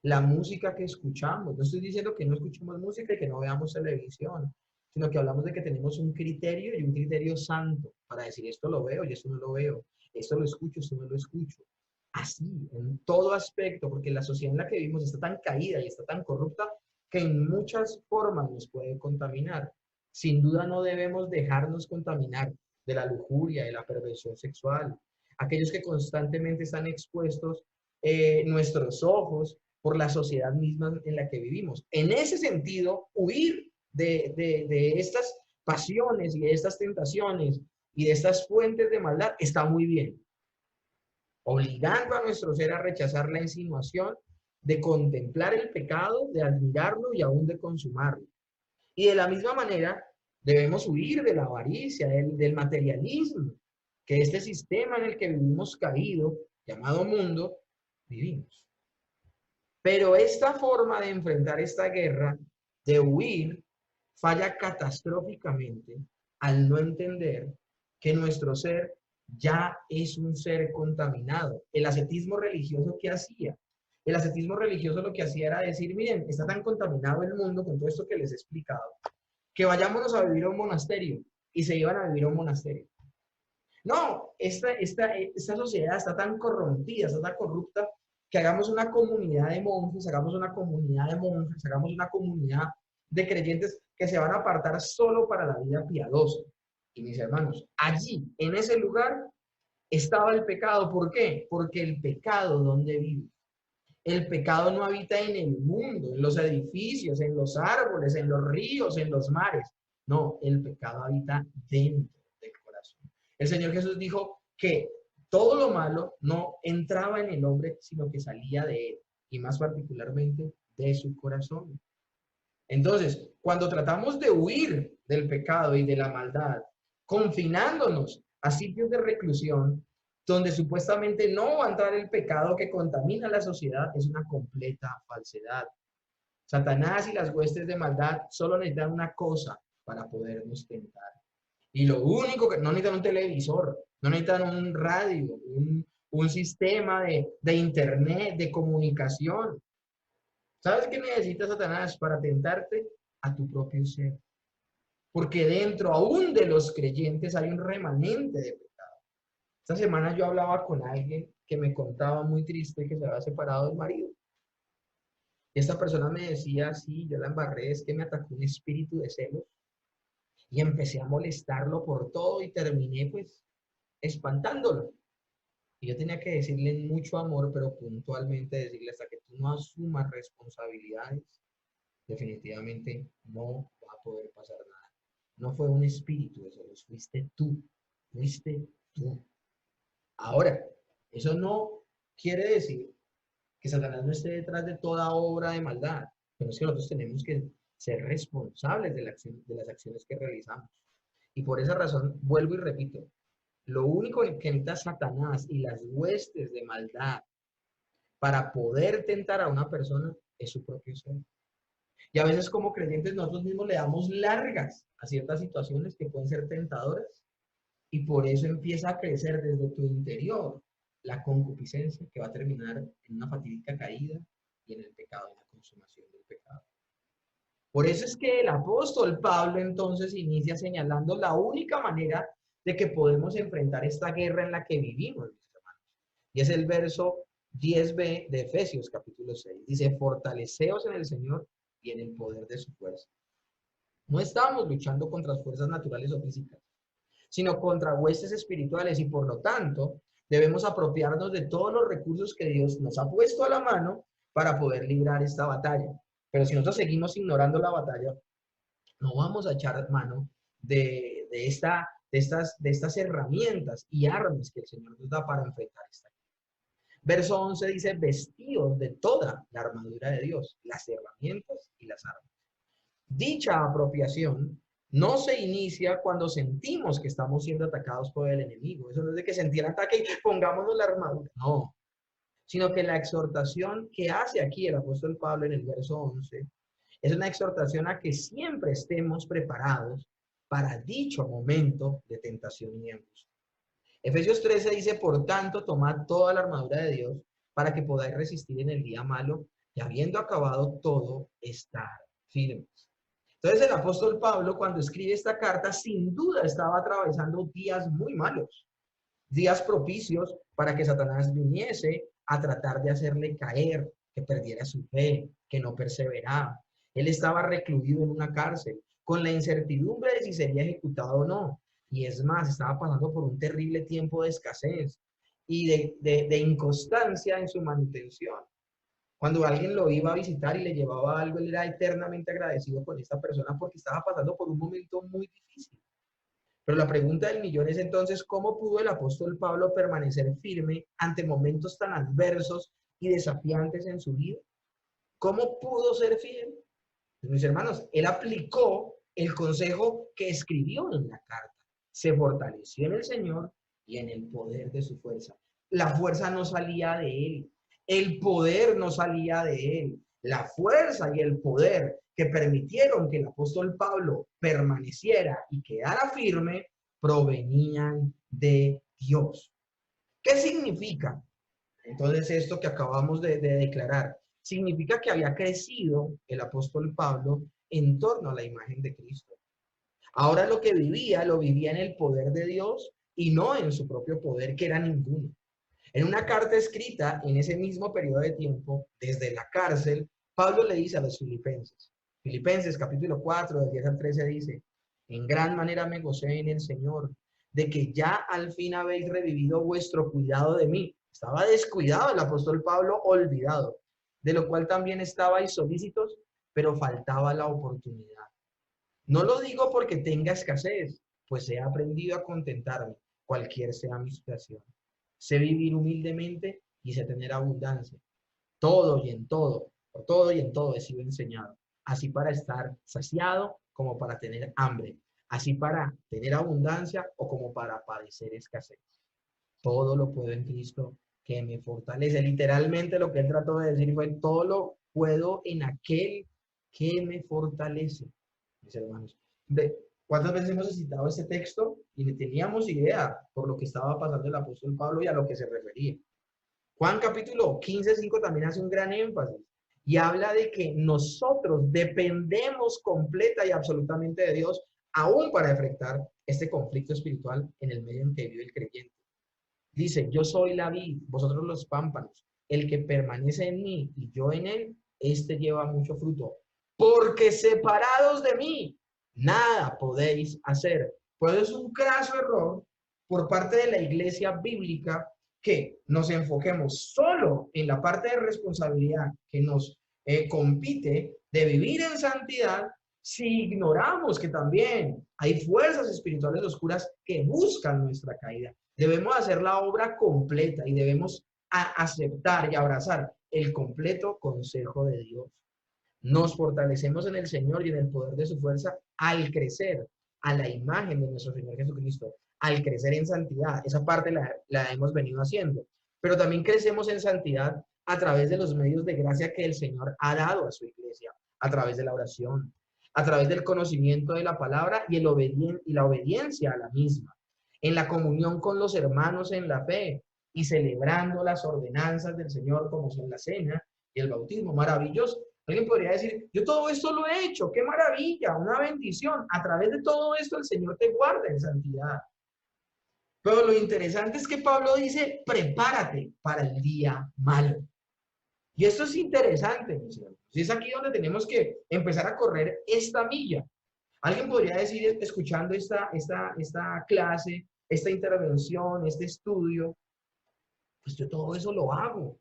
la música que escuchamos. No estoy diciendo que no escuchemos música y que no veamos televisión, sino que hablamos de que tenemos un criterio y un criterio santo para decir esto lo veo y esto no lo veo, esto lo escucho, esto no lo escucho. Así, en todo aspecto, porque la sociedad en la que vivimos está tan caída y está tan corrupta que en muchas formas nos puede contaminar. Sin duda no debemos dejarnos contaminar de la lujuria, de la perversión sexual. Aquellos que constantemente están expuestos nuestros ojos por la sociedad misma en la que vivimos. En ese sentido, huir de estas pasiones y de estas tentaciones y de estas fuentes de maldad está muy bien, obligando a nuestro ser a rechazar la insinuación de contemplar el pecado, de admirarlo y aún de consumarlo. Y de la misma manera, debemos huir de la avaricia, del materialismo, que este sistema en el que vivimos caído, llamado mundo, vivimos. Pero esta forma de enfrentar esta guerra, de huir, falla catastróficamente al no entender que nuestro ser ya es un ser contaminado. El ascetismo religioso, ¿qué hacía? El ascetismo religioso lo que hacía era decir, miren, está tan contaminado el mundo con todo esto que les he explicado, que vayámonos a vivir a un monasterio. Y se iban a vivir a un monasterio. No, esta sociedad está tan corrompida, está tan corrupta, que hagamos una comunidad de monjes, hagamos una comunidad de monjes, hagamos una comunidad de creyentes que se van a apartar solo para la vida piadosa. Y mis hermanos, allí, en ese lugar, estaba el pecado. ¿Por qué? Porque el pecado, ¿dónde vive? El pecado no habita en el mundo, en los edificios, en los árboles, en los ríos, en los mares. No, el pecado habita dentro del corazón. El Señor Jesús dijo que todo lo malo no entraba en el hombre, sino que salía de él, y más particularmente de su corazón. Entonces, cuando tratamos de huir del pecado y de la maldad, confinándonos a sitios de reclusión, donde supuestamente no va a entrar el pecado que contamina la sociedad, es una completa falsedad. Satanás y las huestes de maldad solo necesitan una cosa para podernos tentar. Y lo único que no necesitan un televisor, no necesitan un radio, un sistema de internet, de comunicación. ¿Sabes qué necesita Satanás para tentarte? A tu propio ser. Porque dentro aún de los creyentes hay un remanente de pecado. Esta semana yo hablaba con alguien que me contaba muy triste que se había separado del marido. Y esta persona me decía, sí, yo la embarré, es que me atacó un espíritu de celos y empecé a molestarlo por todo y terminé pues espantándolo. Y yo tenía que decirle en mucho amor, pero puntualmente decirle hasta que tú no asumas responsabilidades, definitivamente no va a poder pasar nada. No fue un espíritu de celos, fuiste tú, fuiste tú. Ahora, eso no quiere decir que Satanás no esté detrás de toda obra de maldad, pero es que nosotros tenemos que ser responsables de las acciones que realizamos. Y por esa razón, vuelvo y repito, lo único que necesita Satanás y las huestes de maldad para poder tentar a una persona es su propio ser. Y a veces como creyentes nosotros mismos le damos largas a ciertas situaciones que pueden ser tentadoras y por eso empieza a crecer desde tu interior la concupiscencia que va a terminar en una fatídica caída y en el pecado, en la consumación del pecado. Por eso es que el apóstol Pablo entonces inicia señalando la única manera de que podemos enfrentar esta guerra en la que vivimos, mis hermanos. Y es el verso 10b de Efesios capítulo 6. Dice, fortaleceos en el Señor y en el poder de su fuerza. No estamos luchando contra fuerzas naturales o físicas, sino contra huestes espirituales y por lo tanto debemos apropiarnos de todos los recursos que Dios nos ha puesto a la mano para poder librar esta batalla. Pero si nosotros seguimos ignorando la batalla, no vamos a echar mano de estas herramientas y armas que el Señor nos da para enfrentar esta. Verso 11 dice, vestidos de toda la armadura de Dios, las herramientas y las armas. Dicha apropiación no se inicia cuando sentimos que estamos siendo atacados por el enemigo. Eso no es de que sentí el ataque y pongámonos la armadura. No, sino que la exhortación que hace aquí el apóstol Pablo en el verso 11 es una exhortación a que siempre estemos preparados para dicho momento de tentación y angustia. Efesios 13 dice, por tanto, tomad toda la armadura de Dios para que podáis resistir en el día malo y habiendo acabado todo, estar firmes. Entonces el apóstol Pablo, cuando escribe esta carta, sin duda estaba atravesando días muy malos, días propicios para que Satanás viniese a tratar de hacerle caer, que perdiera su fe, que no perseveraba. Él estaba recluido en una cárcel, con la incertidumbre de si sería ejecutado o no. Y es más, estaba pasando por un terrible tiempo de escasez y de inconstancia en su manutención. Cuando alguien lo iba a visitar y le llevaba algo, él era eternamente agradecido con esta persona porque estaba pasando por un momento muy difícil. Pero la pregunta del millón es entonces, ¿cómo pudo el apóstol Pablo permanecer firme ante momentos tan adversos y desafiantes en su vida? ¿Cómo pudo ser fiel? Pues, mis hermanos, él aplicó el consejo que escribió en la carta. Se fortaleció en el Señor y en el poder de su fuerza. La fuerza no salía de él. El poder no salía de él. La fuerza y el poder que permitieron que el apóstol Pablo permaneciera y quedara firme provenían de Dios. ¿Qué significa? Entonces, esto que acabamos de declarar, significa que había crecido el apóstol Pablo en torno a la imagen de Cristo. Ahora lo que vivía, lo vivía en el poder de Dios y no en su propio poder, que era ninguno. En una carta escrita en ese mismo periodo de tiempo, desde la cárcel, Pablo le dice a los filipenses, Filipenses capítulo 4, del 10 al 13 dice, en gran manera me gocé en el Señor, de que ya al fin habéis revivido vuestro cuidado de mí. Estaba descuidado el apóstol Pablo, olvidado, de lo cual también estabais solícitos, pero faltaba la oportunidad. No lo digo porque tenga escasez, pues he aprendido a contentarme, cualquier sea mi situación. Sé vivir humildemente y sé tener abundancia. Todo y en todo, por todo y en todo he sido enseñado. Así para estar saciado como para tener hambre. Así para tener abundancia o como para padecer escasez. Todo lo puedo en Cristo que me fortalece. Literalmente lo que él trató de decir fue, todo lo puedo en aquel que me fortalece. Mis hermanos, ¿cuántas veces hemos citado este texto y ni teníamos idea por lo que estaba pasando el apóstol Pablo y a lo que se refería? Juan capítulo 15:5 también hace un gran énfasis y habla de que nosotros dependemos completa y absolutamente de Dios, aún para enfrentar este conflicto espiritual en el medio en que vive el creyente. Dice, yo soy la vid, vosotros los pámpanos. El que permanece en mí y yo en él, este lleva mucho fruto. Porque separados de mí, nada podéis hacer. Pues es un craso error por parte de la iglesia bíblica que nos enfoquemos solo en la parte de responsabilidad que nos compite de vivir en santidad, si ignoramos que también hay fuerzas espirituales oscuras que buscan nuestra caída. Debemos hacer la obra completa y debemos aceptar y abrazar el completo consejo de Dios. Nos fortalecemos en el Señor y en el poder de su fuerza al crecer a la imagen de nuestro Señor Jesucristo, al crecer en santidad. Esa parte la hemos venido haciendo. Pero también crecemos en santidad a través de los medios de gracia que el Señor ha dado a su iglesia, a través de la oración, a través del conocimiento de la palabra y la obediencia a la misma, en la comunión con los hermanos en la fe y celebrando las ordenanzas del Señor como son la cena y el bautismo. Maravilloso. Alguien podría decir, yo todo esto lo he hecho, qué maravilla, una bendición. A través de todo esto el Señor te guarda en santidad. Pero lo interesante es que Pablo dice, prepárate para el día malo. Y esto es interesante, mis hermanos. Y es aquí donde tenemos que empezar a correr esta milla. Alguien podría decir, escuchando esta clase, esta intervención, este estudio, pues yo todo eso lo hago.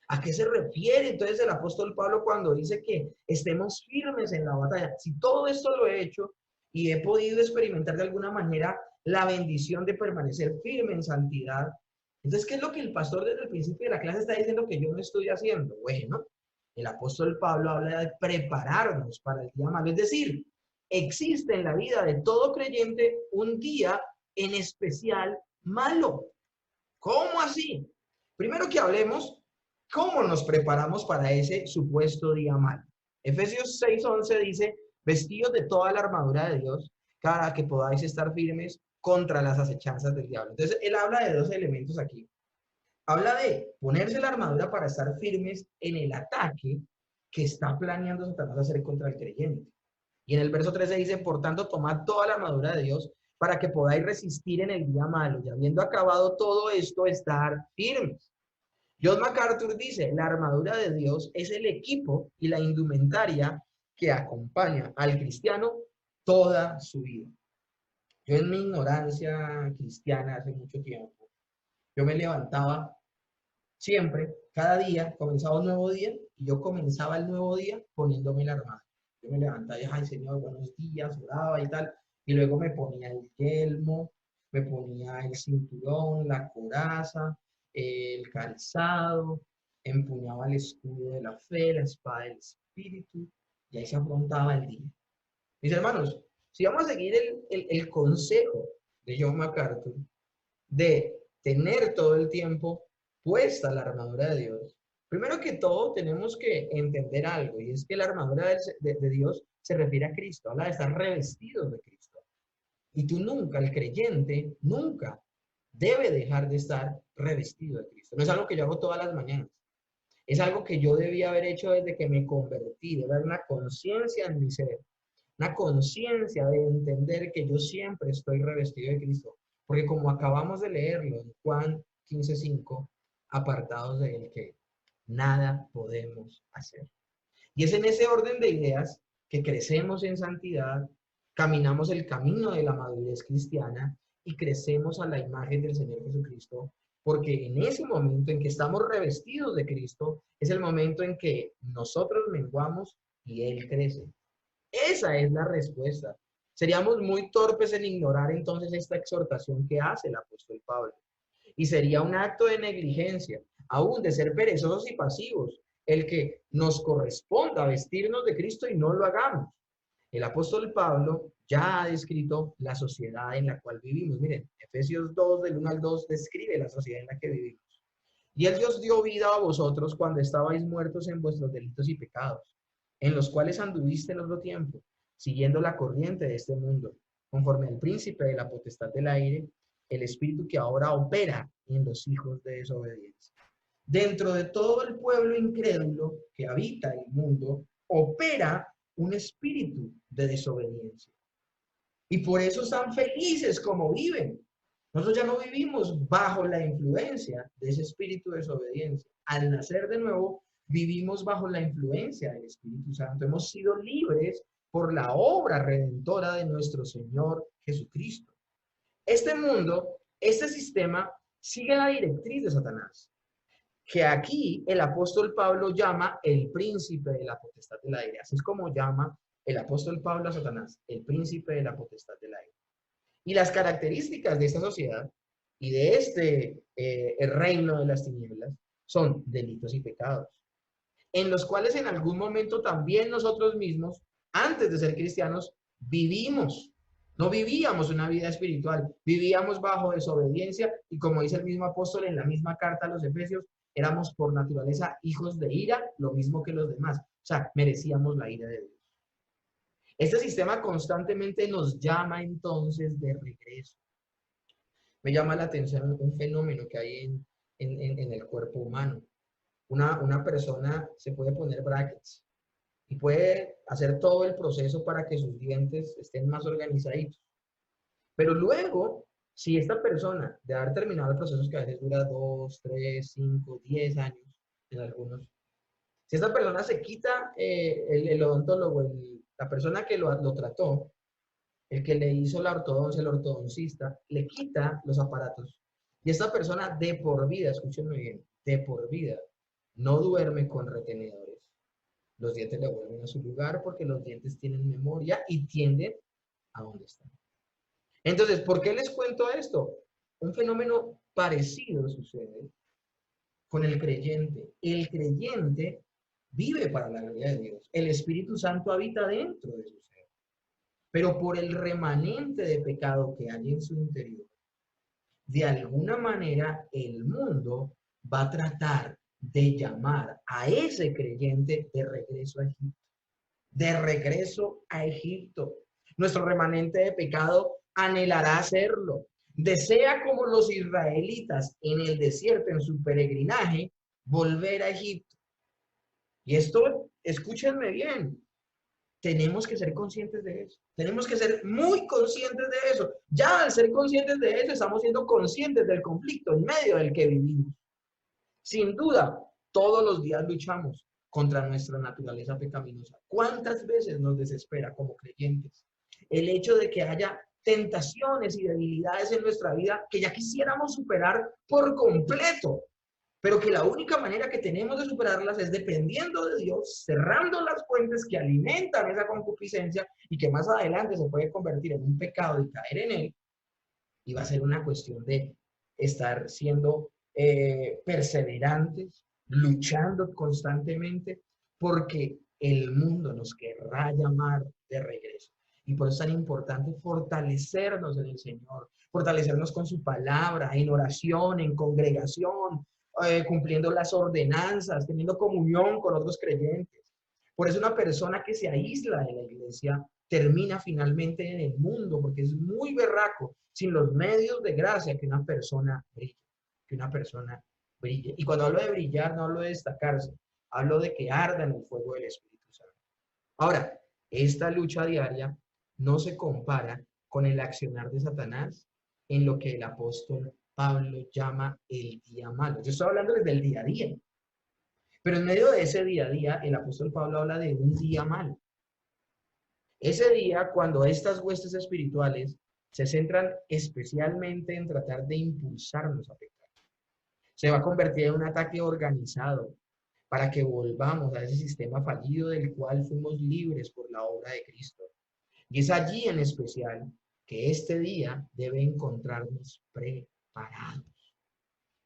¿A qué se refiere entonces el apóstol Pablo cuando dice que estemos firmes en la batalla? Si todo esto lo he hecho y he podido experimentar de alguna manera la bendición de permanecer firme en santidad, entonces, ¿qué es lo que el pastor desde el principio de la clase está diciendo que yo no estoy haciendo? Bueno, el apóstol Pablo habla de prepararnos para el día malo. Es decir, existe en la vida de todo creyente un día en especial malo. ¿Cómo así? Primero que hablemos, ¿cómo nos preparamos para ese supuesto día malo? Efesios 6:11 dice, vestidos de toda la armadura de Dios, para que podáis estar firmes contra las acechanzas del diablo. Entonces, él habla de dos elementos aquí. Habla de ponerse la armadura para estar firmes en el ataque que está planeando Satanás hacer contra el creyente. Y en el verso 13 dice, por tanto, tomad toda la armadura de Dios para que podáis resistir en el día malo, y habiendo acabado todo esto, estar firmes. John MacArthur dice, la armadura de Dios es el equipo y la indumentaria que acompaña al cristiano toda su vida. Yo en mi ignorancia cristiana hace mucho tiempo, yo me levantaba siempre, cada día, comenzaba un nuevo día, y yo comenzaba el nuevo día poniéndome la armadura. Yo me levantaba y ay Señor, buenos días, oraba y tal, y luego me ponía el yelmo, me ponía el cinturón, la coraza, el calzado, empuñaba el escudo de la fe, la espada del Espíritu, y ahí se afrontaba el día. Mis hermanos, si vamos a seguir el consejo de John MacArthur de tener todo el tiempo puesta la armadura de Dios, primero que todo tenemos que entender algo, y es que la armadura de Dios se refiere a Cristo, habla de estar revestidos de Cristo. Y tú nunca, el creyente, nunca debe dejar de estar revestido de Cristo. No es algo que yo hago todas las mañanas. Es algo que yo debía haber hecho desde que me convertí, debe haber una conciencia en mi ser, una conciencia de entender que yo siempre estoy revestido de Cristo. Porque como acabamos de leerlo en Juan 15:5, apartados de él que nada podemos hacer. Y es en ese orden de ideas que crecemos en santidad, caminamos el camino de la madurez cristiana y crecemos a la imagen del Señor Jesucristo, porque en ese momento en que estamos revestidos de Cristo, es el momento en que nosotros menguamos y Él crece. Esa es la respuesta. Seríamos muy torpes en ignorar entonces esta exhortación que hace el apóstol Pablo. Y sería un acto de negligencia, aún de ser perezosos y pasivos, el que nos corresponda vestirnos de Cristo y no lo hagamos. El apóstol Pablo ya ha descrito la sociedad en la cual vivimos. Miren, Efesios 2, del 1 al 2, describe la sociedad en la que vivimos. Y Él Dios dio vida a vosotros cuando estabais muertos en vuestros delitos y pecados, en los cuales anduviste en otro tiempo, siguiendo la corriente de este mundo, conforme al príncipe de la potestad del aire, el espíritu que ahora opera en los hijos de desobediencia. Dentro de todo el pueblo incrédulo que habita el mundo, opera un espíritu de desobediencia. Y por eso están felices como viven. Nosotros ya no vivimos bajo la influencia de ese espíritu de desobediencia. Al nacer de nuevo, vivimos bajo la influencia del Espíritu Santo. Hemos sido libres por la obra redentora de nuestro Señor Jesucristo. Este mundo, este sistema, sigue la directriz de Satanás, que aquí el apóstol Pablo llama el príncipe de la potestad del aire. Así es como llama el apóstol Pablo a Satanás, el príncipe de la potestad del aire. Y las características de esta sociedad y de este el reino de las tinieblas son delitos y pecados, en los cuales en algún momento también nosotros mismos, antes de ser cristianos, vivimos. No vivíamos una vida espiritual, vivíamos bajo desobediencia y como dice el mismo apóstol en la misma carta a los Efesios, éramos por naturaleza hijos de ira, lo mismo que los demás. O sea, merecíamos la ira de Dios. Este sistema constantemente nos llama entonces de regreso. Me llama la atención un fenómeno que hay en el cuerpo humano. Una persona se puede poner brackets y puede hacer todo el proceso para que sus dientes estén más organizaditos. Pero luego, si esta persona, de haber terminado el proceso que a veces dura 2, 3, 5, 10 años en algunos, si esta persona se quita, el odontólogo, la persona que lo trató, el que le hizo la ortodoncia, el ortodoncista, le quita los aparatos. Y esta persona de por vida, escúchenme bien, de por vida, no duerme con retenedores. Los dientes le vuelven a su lugar porque los dientes tienen memoria y tienden a donde están. Entonces, ¿por qué les cuento esto? Un fenómeno parecido sucede con el creyente. El creyente vive para la gloria de Dios. El Espíritu Santo habita dentro de su ser. Pero por el remanente de pecado que hay en su interior, de alguna manera el mundo va a tratar de llamar a ese creyente de regreso a Egipto. De regreso a Egipto. Nuestro remanente de pecado anhelará hacerlo. Desea, como los israelitas en el desierto, en su peregrinaje, volver a Egipto. Y esto, escúchenme bien, tenemos que ser conscientes de eso. Tenemos que ser muy conscientes de eso. Ya al ser conscientes de eso, estamos siendo conscientes del conflicto en medio del que vivimos. Sin duda, todos los días luchamos contra nuestra naturaleza pecaminosa. ¿Cuántas veces nos desespera como creyentes el hecho de que haya tentaciones y debilidades en nuestra vida que ya quisiéramos superar por completo, pero que la única manera que tenemos de superarlas es dependiendo de Dios, cerrando las fuentes que alimentan esa concupiscencia y que más adelante se puede convertir en un pecado y caer en él? Y va a ser una cuestión de estar siendo perseverantes, luchando constantemente, porque el mundo nos querrá llamar de regreso. Y por eso es tan importante fortalecernos en el Señor, fortalecernos con su palabra, en oración, en congregación, cumpliendo las ordenanzas, teniendo comunión con otros creyentes. Por eso una persona que se aísla de la iglesia termina finalmente en el mundo, porque es muy berraco, sin los medios de gracia, que una persona brille, que una persona brille. Y cuando hablo de brillar, no hablo de destacarse, hablo de que arda en el fuego del Espíritu Santo. Ahora, esta lucha diaria no se compara con el accionar de Satanás en lo que el apóstol Pablo llama el día malo. Yo estoy hablando desde el día a día. Pero en medio de ese día a día, el apóstol Pablo habla de un día malo. Ese día, cuando estas huestes espirituales se centran especialmente en tratar de impulsarnos a pecar, se va a convertir en un ataque organizado para que volvamos a ese sistema fallido del cual fuimos libres por la obra de Cristo. Y es allí en especial que este día debe encontrarnos preparados.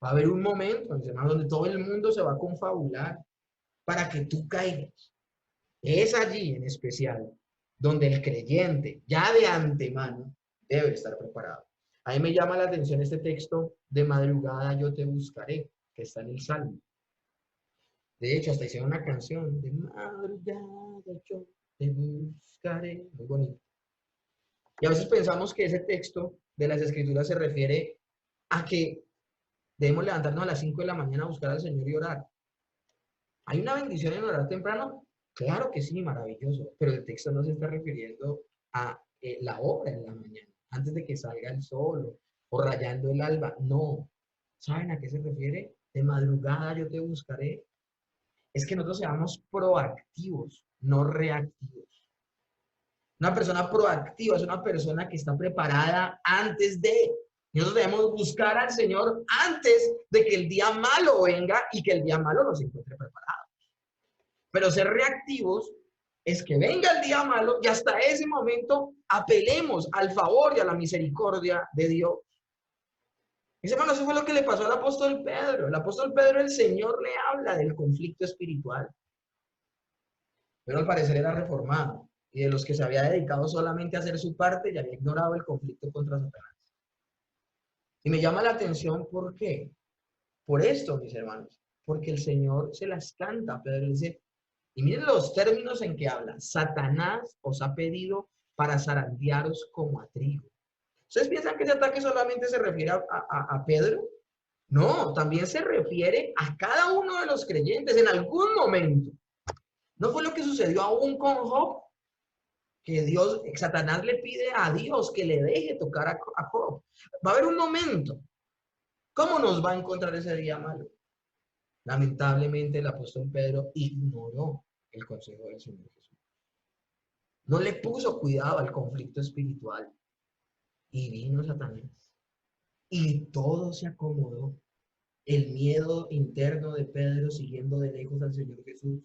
Va a haber un momento, mis hermanos, donde todo el mundo se va a confabular para que tú caigas. Es allí en especial donde el creyente, ya de antemano, debe estar preparado. A mí me llama la atención este texto, de madrugada yo te buscaré, que está en el Salmo. De hecho, hasta hicieron una canción, de madrugada yo te buscaré, muy bonito. Y a veces pensamos que ese texto de las Escrituras se refiere a que debemos levantarnos a las 5 de la mañana a buscar al Señor y orar. ¿Hay una bendición en orar temprano? Claro que sí, maravilloso, pero el texto no se está refiriendo a la hora en la mañana, antes de que salga el sol o rayando el alba. No. ¿Saben a qué se refiere? De madrugada yo te buscaré. Es que nosotros seamos proactivos, no reactivos. Una persona proactiva es una persona que está preparada antes de. Nosotros debemos buscar al Señor antes de que el día malo venga y que el día malo nos encuentre preparados. Pero ser reactivos es que venga el día malo y hasta ese momento apelemos al favor y a la misericordia de Dios. Ese hermano, eso fue lo que le pasó al apóstol Pedro. El apóstol Pedro, el Señor le habla del conflicto espiritual. Pero al parecer era reformado y de los que se había dedicado solamente a hacer su parte y había ignorado el conflicto contra Satanás. Y me llama la atención, ¿por qué? Por esto, mis hermanos. porque el Señor se las canta a Pedro. Dice, y miren los términos en que habla: Satanás os ha pedido para zarandearos como a trigo. ¿Ustedes piensan que ese ataque solamente se refiere a Pedro? No, también se refiere a cada uno de los creyentes en algún momento. ¿No fue lo que sucedió aún con Job? Que Dios, Satanás le pide a Dios que le deje tocar a Job. Va a haber un momento. ¿Cómo nos va a encontrar ese día malo? Lamentablemente el apóstol Pedro ignoró el consejo del Señor Jesús. No le puso cuidado al conflicto espiritual. Y vino Satanás. Y todo se acomodó. El miedo interno de Pedro siguiendo de lejos al Señor Jesús.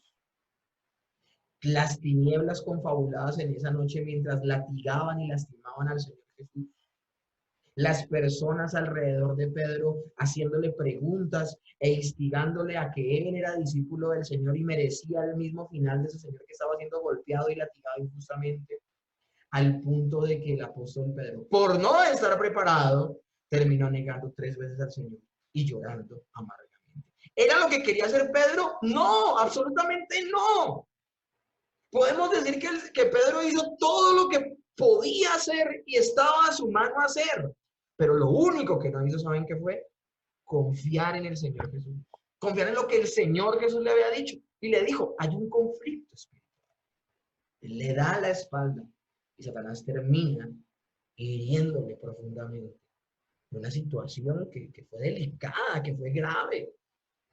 Las tinieblas confabuladas en esa noche mientras latigaban y lastimaban al Señor Jesús. Las personas alrededor de Pedro haciéndole preguntas e instigándole a que él era discípulo del Señor y merecía el mismo final de ese Señor que estaba siendo golpeado y latigado injustamente, al punto de que el apóstol Pedro, por no estar preparado, terminó negando 3 veces al Señor y llorando amargamente. ¿Era lo que quería hacer Pedro? No, absolutamente no. Podemos decir que Pedro hizo todo lo que podía hacer y estaba a su mano hacer. Pero lo único que no hizo, ¿saben qué fue? Confiar en el Señor Jesús. Confiar en lo que el Señor Jesús le había dicho. Y le dijo, hay un conflicto espiritual. Él le da la espalda y Satanás termina hiriéndole profundamente. Una situación que fue delicada, que fue grave.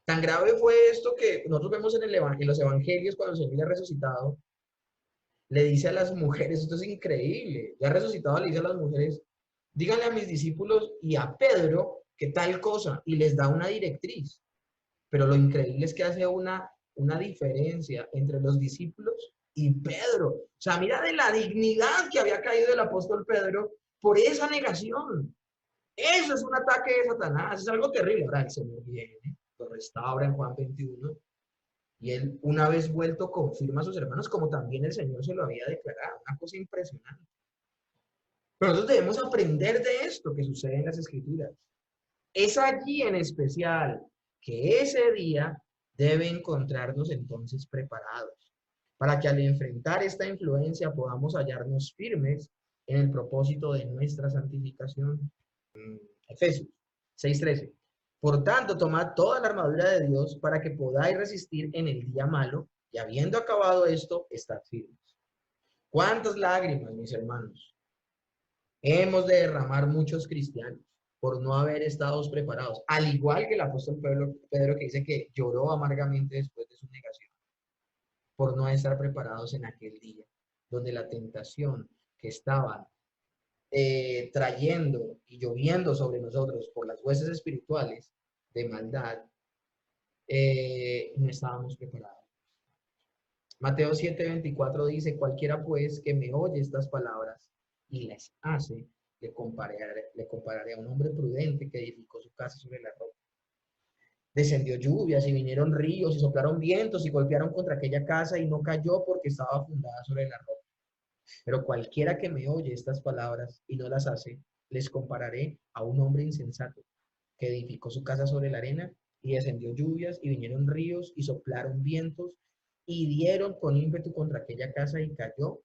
Tan grave fue esto que nosotros vemos en los evangelios cuando el Señor le ha resucitado. Le dice a las mujeres, esto es increíble, ya resucitado le dice a las mujeres, díganle a mis discípulos y a Pedro que tal cosa, y les da una directriz. Pero lo increíble es que hace una diferencia entre los discípulos y Pedro. O sea, mira de la dignidad que había caído el apóstol Pedro por esa negación. Eso es un ataque de Satanás, es algo terrible. Ahora el Señor viene, lo restaura en Juan 21, y él, una vez vuelto, confirma a sus hermanos, como también el Señor se lo había declarado. Una cosa impresionante. Pero nosotros debemos aprender de esto que sucede en las Escrituras. Es allí en especial que ese día debe encontrarnos entonces preparados para que al enfrentar esta influencia podamos hallarnos firmes en el propósito de nuestra santificación. Efesios 6:13. Por tanto, tomad toda la armadura de Dios para que podáis resistir en el día malo, y habiendo acabado esto, estad firmes. ¿Cuántas lágrimas, mis hermanos, hemos de derramar muchos cristianos por no haber estado preparados? Al igual que el apóstol Pedro que dice que lloró amargamente después de su negación, por no estar preparados en aquel día, donde la tentación que estaba trayendo y lloviendo sobre nosotros por las huestes espirituales de maldad, no estábamos preparados. Mateo 7:24 dice, cualquiera pues que me oye estas palabras y las hace, le compararé a un hombre prudente que edificó su casa sobre la roca. Descendió lluvias y vinieron ríos y soplaron vientos y golpearon contra aquella casa y no cayó porque estaba fundada sobre la roca. Pero cualquiera que me oye estas palabras y no las hace, les compararé a un hombre insensato que edificó su casa sobre la arena y descendió lluvias y vinieron ríos y soplaron vientos y dieron con ímpetu contra aquella casa y cayó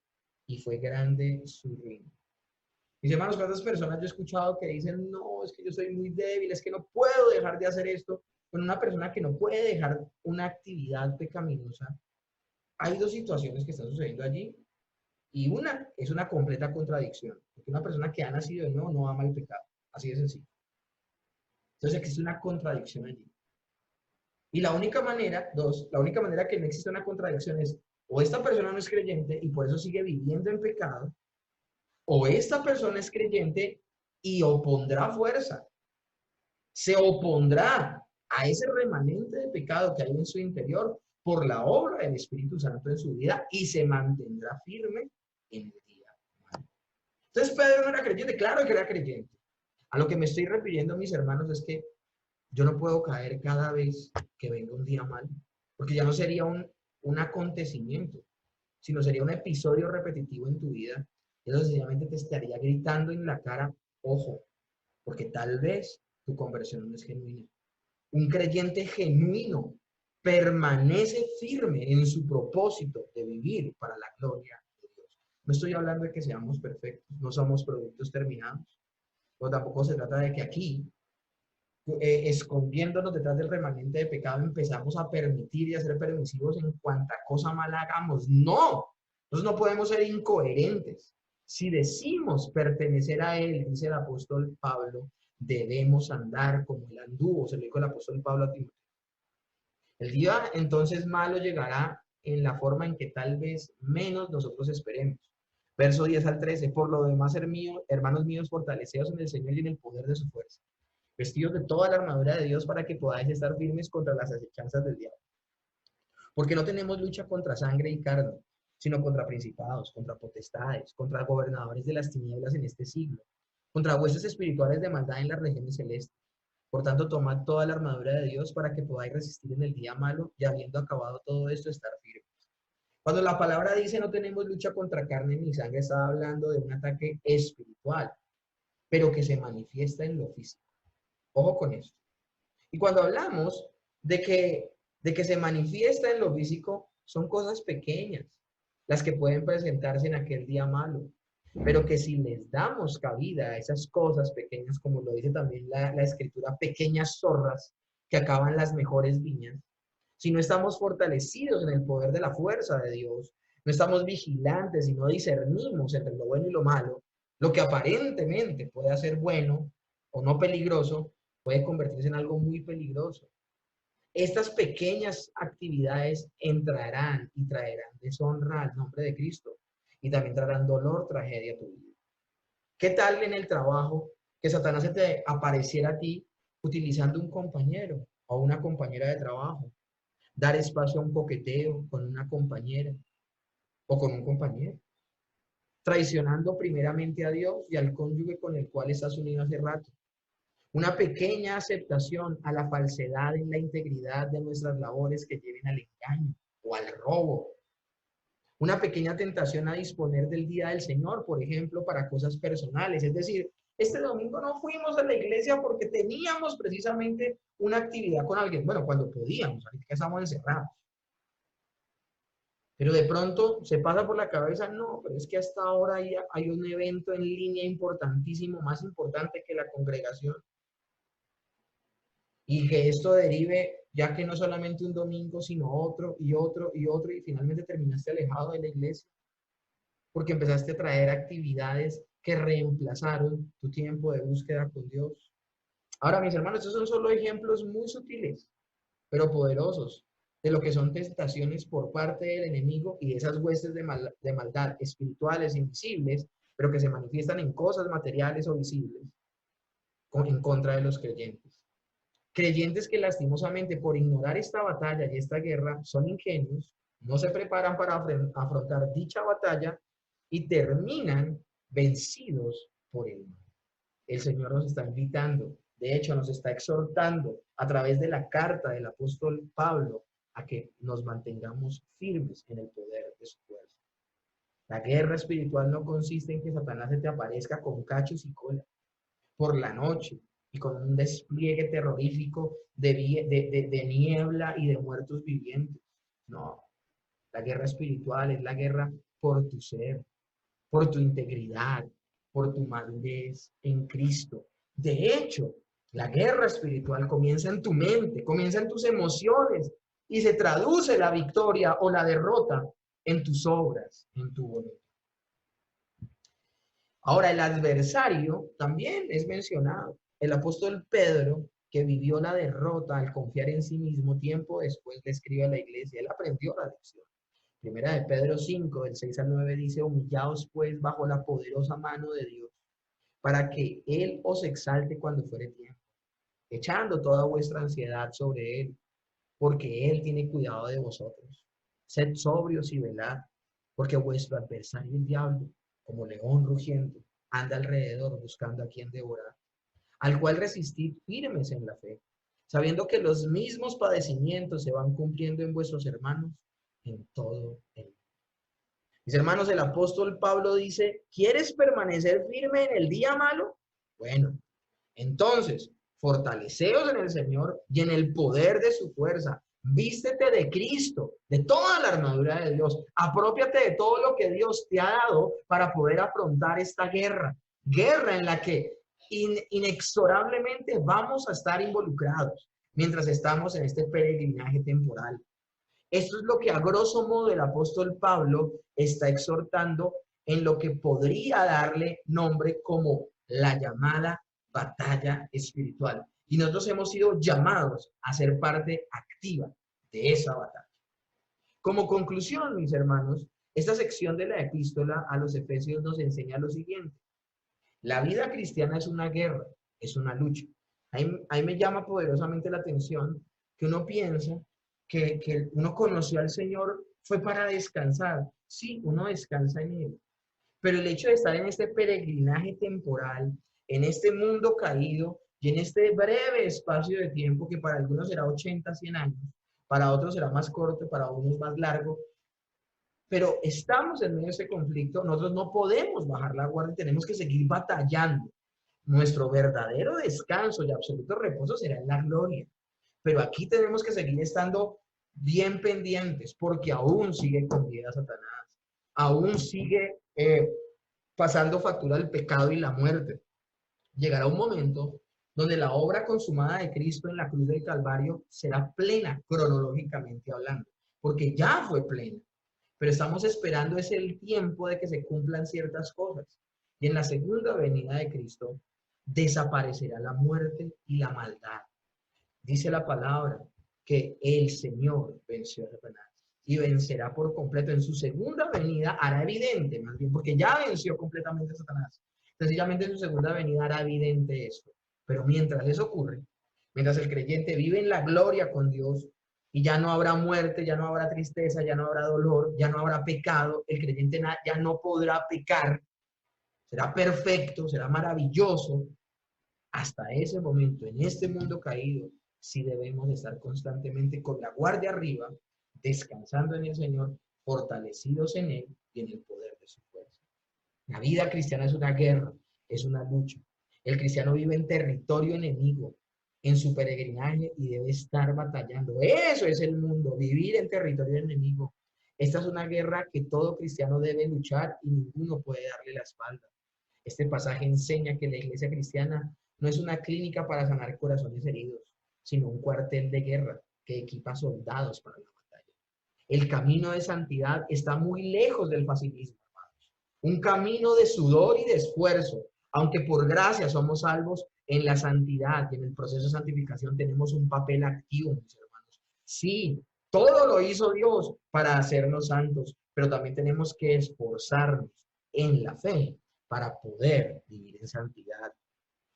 y fue grande su ruina. Mis hermanos, ¿cuántas personas yo he escuchado que dicen, no, es que yo soy muy débil, es que no puedo dejar de hacer esto? Con una persona que no puede dejar una actividad pecaminosa, hay dos situaciones que están sucediendo allí. Y una es una completa contradicción, porque una persona que ha nacido de nuevo no ama el pecado, así de sencillo. Entonces existe una contradicción allí. Y la única manera, la única manera que no existe una contradicción es o esta persona no es creyente y por eso sigue viviendo en pecado, o esta persona es creyente y opondrá fuerza, se opondrá a ese remanente de pecado que hay en su interior por la obra del Espíritu Santo en su vida y se mantendrá firme en el día malo. Entonces Pedro no era creyente, claro que era creyente. A lo que me estoy refiriendo, mis hermanos, es que yo no puedo caer cada vez que venga un día malo, porque ya no sería un acontecimiento, sino sería un episodio repetitivo en tu vida. Y eso sencillamente te estaría gritando en la cara, ojo, porque tal vez tu conversión no es genuina. Un creyente genuino permanece firme en su propósito de vivir para la gloria de Dios. No estoy hablando de que seamos perfectos, no somos productos terminados, pero tampoco se trata de que aquí, escondiéndonos detrás del remanente de pecado, empezamos a permitir y a ser permisivos en cuanta cosa mala hagamos. No, nosotros no podemos ser incoherentes. Si decimos pertenecer a Él, dice el apóstol Pablo, debemos andar como Él anduvo, se lo dijo el apóstol Pablo a Timoteo. El día entonces malo llegará en la forma en que tal vez menos nosotros esperemos. Verso 10 al 13, por lo demás, hermanos míos, fortaleceos en el Señor y en el poder de su fuerza, vestidos de toda la armadura de Dios para que podáis estar firmes contra las acechanzas del diablo. Porque no tenemos lucha contra sangre y carne, sino contra principados, contra potestades, contra gobernadores de las tinieblas en este siglo, contra huestes espirituales de maldad en las regiones celestes. Por tanto, tomad toda la armadura de Dios para que podáis resistir en el día malo y habiendo acabado todo esto, estar firmes. Cuando la palabra dice no tenemos lucha contra carne ni sangre, está hablando de un ataque espiritual, pero que se manifiesta en lo físico. Ojo con esto. Y cuando hablamos de que se manifiesta en lo físico, son cosas pequeñas, las que pueden presentarse en aquel día malo, pero que si les damos cabida a esas cosas pequeñas, como lo dice también la escritura, pequeñas zorras que acaban las mejores viñas, si no estamos fortalecidos en el poder de la fuerza de Dios, no estamos vigilantes y no discernimos entre lo bueno y lo malo, lo que aparentemente puede ser bueno o no peligroso, puede convertirse en algo muy peligroso. Estas pequeñas actividades entrarán y traerán deshonra al nombre de Cristo y también traerán dolor, tragedia a tu vida. ¿Qué tal en el trabajo que Satanás se te apareciera a ti utilizando un compañero o una compañera de trabajo? Dar espacio a un coqueteo con una compañera o con un compañero, traicionando primeramente a Dios y al cónyuge con el cual estás unido hace rato. Una pequeña aceptación a la falsedad en la integridad de nuestras labores que lleven al engaño o al robo. Una pequeña tentación a disponer del día del Señor, por ejemplo, para cosas personales. Es decir, este domingo no fuimos a la iglesia porque teníamos precisamente una actividad con alguien. Bueno, cuando podíamos, ahorita que estamos encerrados. Pero de pronto se pasa por la cabeza, no, pero es que hasta ahora hay un evento en línea importantísimo, más importante que la congregación. Y que esto derive, ya que no solamente un domingo, sino otro y otro y otro, y finalmente terminaste alejado de la iglesia, porque empezaste a traer actividades que reemplazaron tu tiempo de búsqueda con Dios. Ahora, mis hermanos, estos son solo ejemplos muy sutiles, pero poderosos, de lo que son tentaciones por parte del enemigo y esas huestes de maldad espirituales, invisibles, pero que se manifiestan en cosas materiales o visibles, en contra de los creyentes. Creyentes que lastimosamente por ignorar esta batalla y esta guerra son ingenuos, no se preparan para afrontar dicha batalla y terminan vencidos por el mal. El Señor nos está invitando, de hecho nos está exhortando a través de la carta del apóstol Pablo a que nos mantengamos firmes en el poder de su fuerza. La guerra espiritual no consiste en que Satanás se te aparezca con cachos y cola por la noche y con un despliegue terrorífico de niebla y de muertos vivientes. No, la guerra espiritual es la guerra por tu ser, por tu integridad, por tu madurez en Cristo. De hecho, la guerra espiritual comienza en tu mente, comienza en tus emociones y se traduce la victoria o la derrota en tus obras, en tu voluntad. Ahora, el adversario también es mencionado. El apóstol Pedro, que vivió la derrota al confiar en sí mismo, tiempo después le escribe a la iglesia. Él aprendió la lección. Primera de Pedro 5, del 6 al 9 dice, humillaos pues bajo la poderosa mano de Dios, para que Él os exalte cuando fuere tiempo, echando toda vuestra ansiedad sobre Él, porque Él tiene cuidado de vosotros. Sed sobrios y velad, porque vuestro adversario el diablo, como león rugiente, anda alrededor buscando a quien devorar, al cual resistid firmes en la fe, sabiendo que los mismos padecimientos se van cumpliendo en vuestros hermanos en todo el mundo. Mis hermanos, el apóstol Pablo dice, ¿quieres permanecer firme en el día malo? Bueno, entonces, Fortaleceos en el Señor y en el poder de su fuerza. Vístete de Cristo, de toda la armadura de Dios. Aprópiate de todo lo que Dios te ha dado para poder afrontar esta guerra. Guerra en la que inexorablemente vamos a estar involucrados mientras estamos en este peregrinaje temporal. Esto es lo que a grosso modo el apóstol Pablo está exhortando en lo que podría darle nombre como la llamada batalla espiritual. Y nosotros hemos sido llamados a ser parte activa de esa batalla. Como conclusión, mis hermanos, esta sección de la epístola a los Efesios nos enseña lo siguiente. La vida cristiana es una guerra, es una lucha. Ahí me llama poderosamente la atención que uno piensa que uno conoció al Señor fue para descansar. Sí, uno descansa en Él. Pero el hecho de estar en este peregrinaje temporal, en este mundo caído y en este breve espacio de tiempo que para algunos será 80, 100 años, para otros será más corto, para unos más largo, pero estamos en medio de ese conflicto, nosotros no podemos bajar la guardia, tenemos que seguir batallando. Nuestro verdadero descanso y absoluto reposo será en la gloria. Pero aquí tenemos que seguir estando bien pendientes porque aún sigue con vida Satanás, aún sigue pasando factura del pecado y la muerte. Llegará un momento donde la obra consumada de Cristo en la cruz del Calvario será plena cronológicamente hablando, porque ya fue plena. Pero estamos esperando es el tiempo de que se cumplan ciertas cosas. Y en la segunda venida de Cristo desaparecerá la muerte y la maldad. Dice la palabra que el Señor venció a Satanás y vencerá por completo. En su segunda venida hará evidente, más bien, porque ya venció completamente a Satanás. Sencillamente en su segunda venida hará evidente esto. Pero mientras eso ocurre, mientras el creyente vive en la gloria con Dios y ya no habrá muerte, ya no habrá tristeza, ya no habrá dolor, ya no habrá pecado, el creyente ya no podrá pecar, será perfecto, será maravilloso. Hasta ese momento, en este mundo caído, sí debemos estar constantemente con la guardia arriba, descansando en el Señor, fortalecidos en Él y en el poder de su fuerza. La vida cristiana es una guerra, es una lucha. El cristiano vive en territorio enemigo, en su peregrinaje y debe estar batallando. Eso es el mundo, vivir en territorio enemigo. Esta es una guerra que todo cristiano debe luchar y ninguno puede darle la espalda. Este pasaje enseña que la iglesia cristiana no es una clínica para sanar corazones heridos, sino un cuartel de guerra que equipa soldados para la batalla. El camino de santidad está muy lejos del facilismo, hermanos. Un camino de sudor y de esfuerzo. Aunque por gracia somos salvos, en la santidad y en el proceso de santificación tenemos un papel activo, mis hermanos. Sí, todo lo hizo Dios para hacernos santos, pero también tenemos que esforzarnos en la fe para poder vivir en santidad.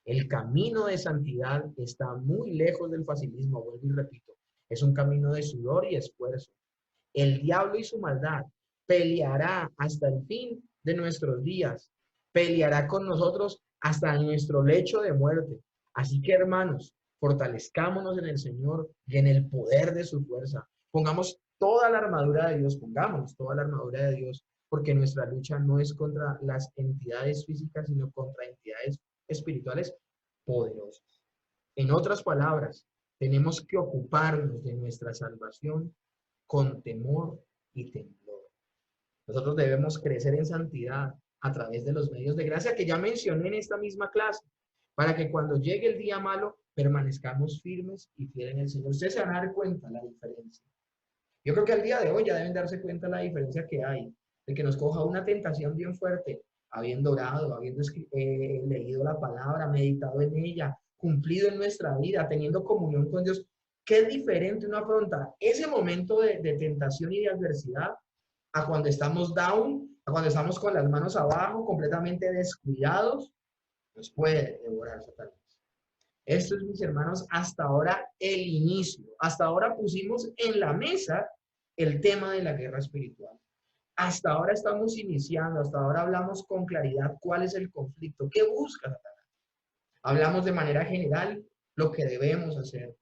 El camino de santidad está muy lejos del facilismo, vuelvo y repito. Es un camino de sudor y esfuerzo. El diablo y su maldad peleará hasta el fin de nuestros días. Peleará con nosotros hasta nuestro lecho de muerte. Así que, hermanos, fortalezcámonos en el Señor y en el poder de su fuerza. Pongamos toda la armadura de Dios, pongamos toda la armadura de Dios, porque nuestra lucha no es contra las entidades físicas, sino contra entidades espirituales poderosas. En otras palabras, tenemos que ocuparnos de nuestra salvación con temor y temblor. Nosotros debemos crecer en santidad a través de los medios de gracia que ya mencioné en esta misma clase, para que cuando llegue el día malo permanezcamos firmes y fieles en el Señor. Ustedes se van a dar cuenta la diferencia. Yo creo que al día de hoy ya deben darse cuenta la diferencia que hay, de que nos coja una tentación bien fuerte, habiendo orado, habiendo leído la palabra, meditado en ella, cumplido en nuestra vida, teniendo comunión con Dios. Qué diferente uno afronta ese momento de tentación y de adversidad a cuando estamos down, a cuando estamos con las manos abajo, completamente descuidados, nos puede devorar Satanás. Esto es, mis hermanos, hasta ahora el inicio. Hasta ahora pusimos en la mesa el tema de la guerra espiritual. Hasta ahora estamos iniciando, hasta ahora hablamos con claridad cuál es el conflicto, qué busca Satanás. Hablamos de manera general lo que debemos hacer.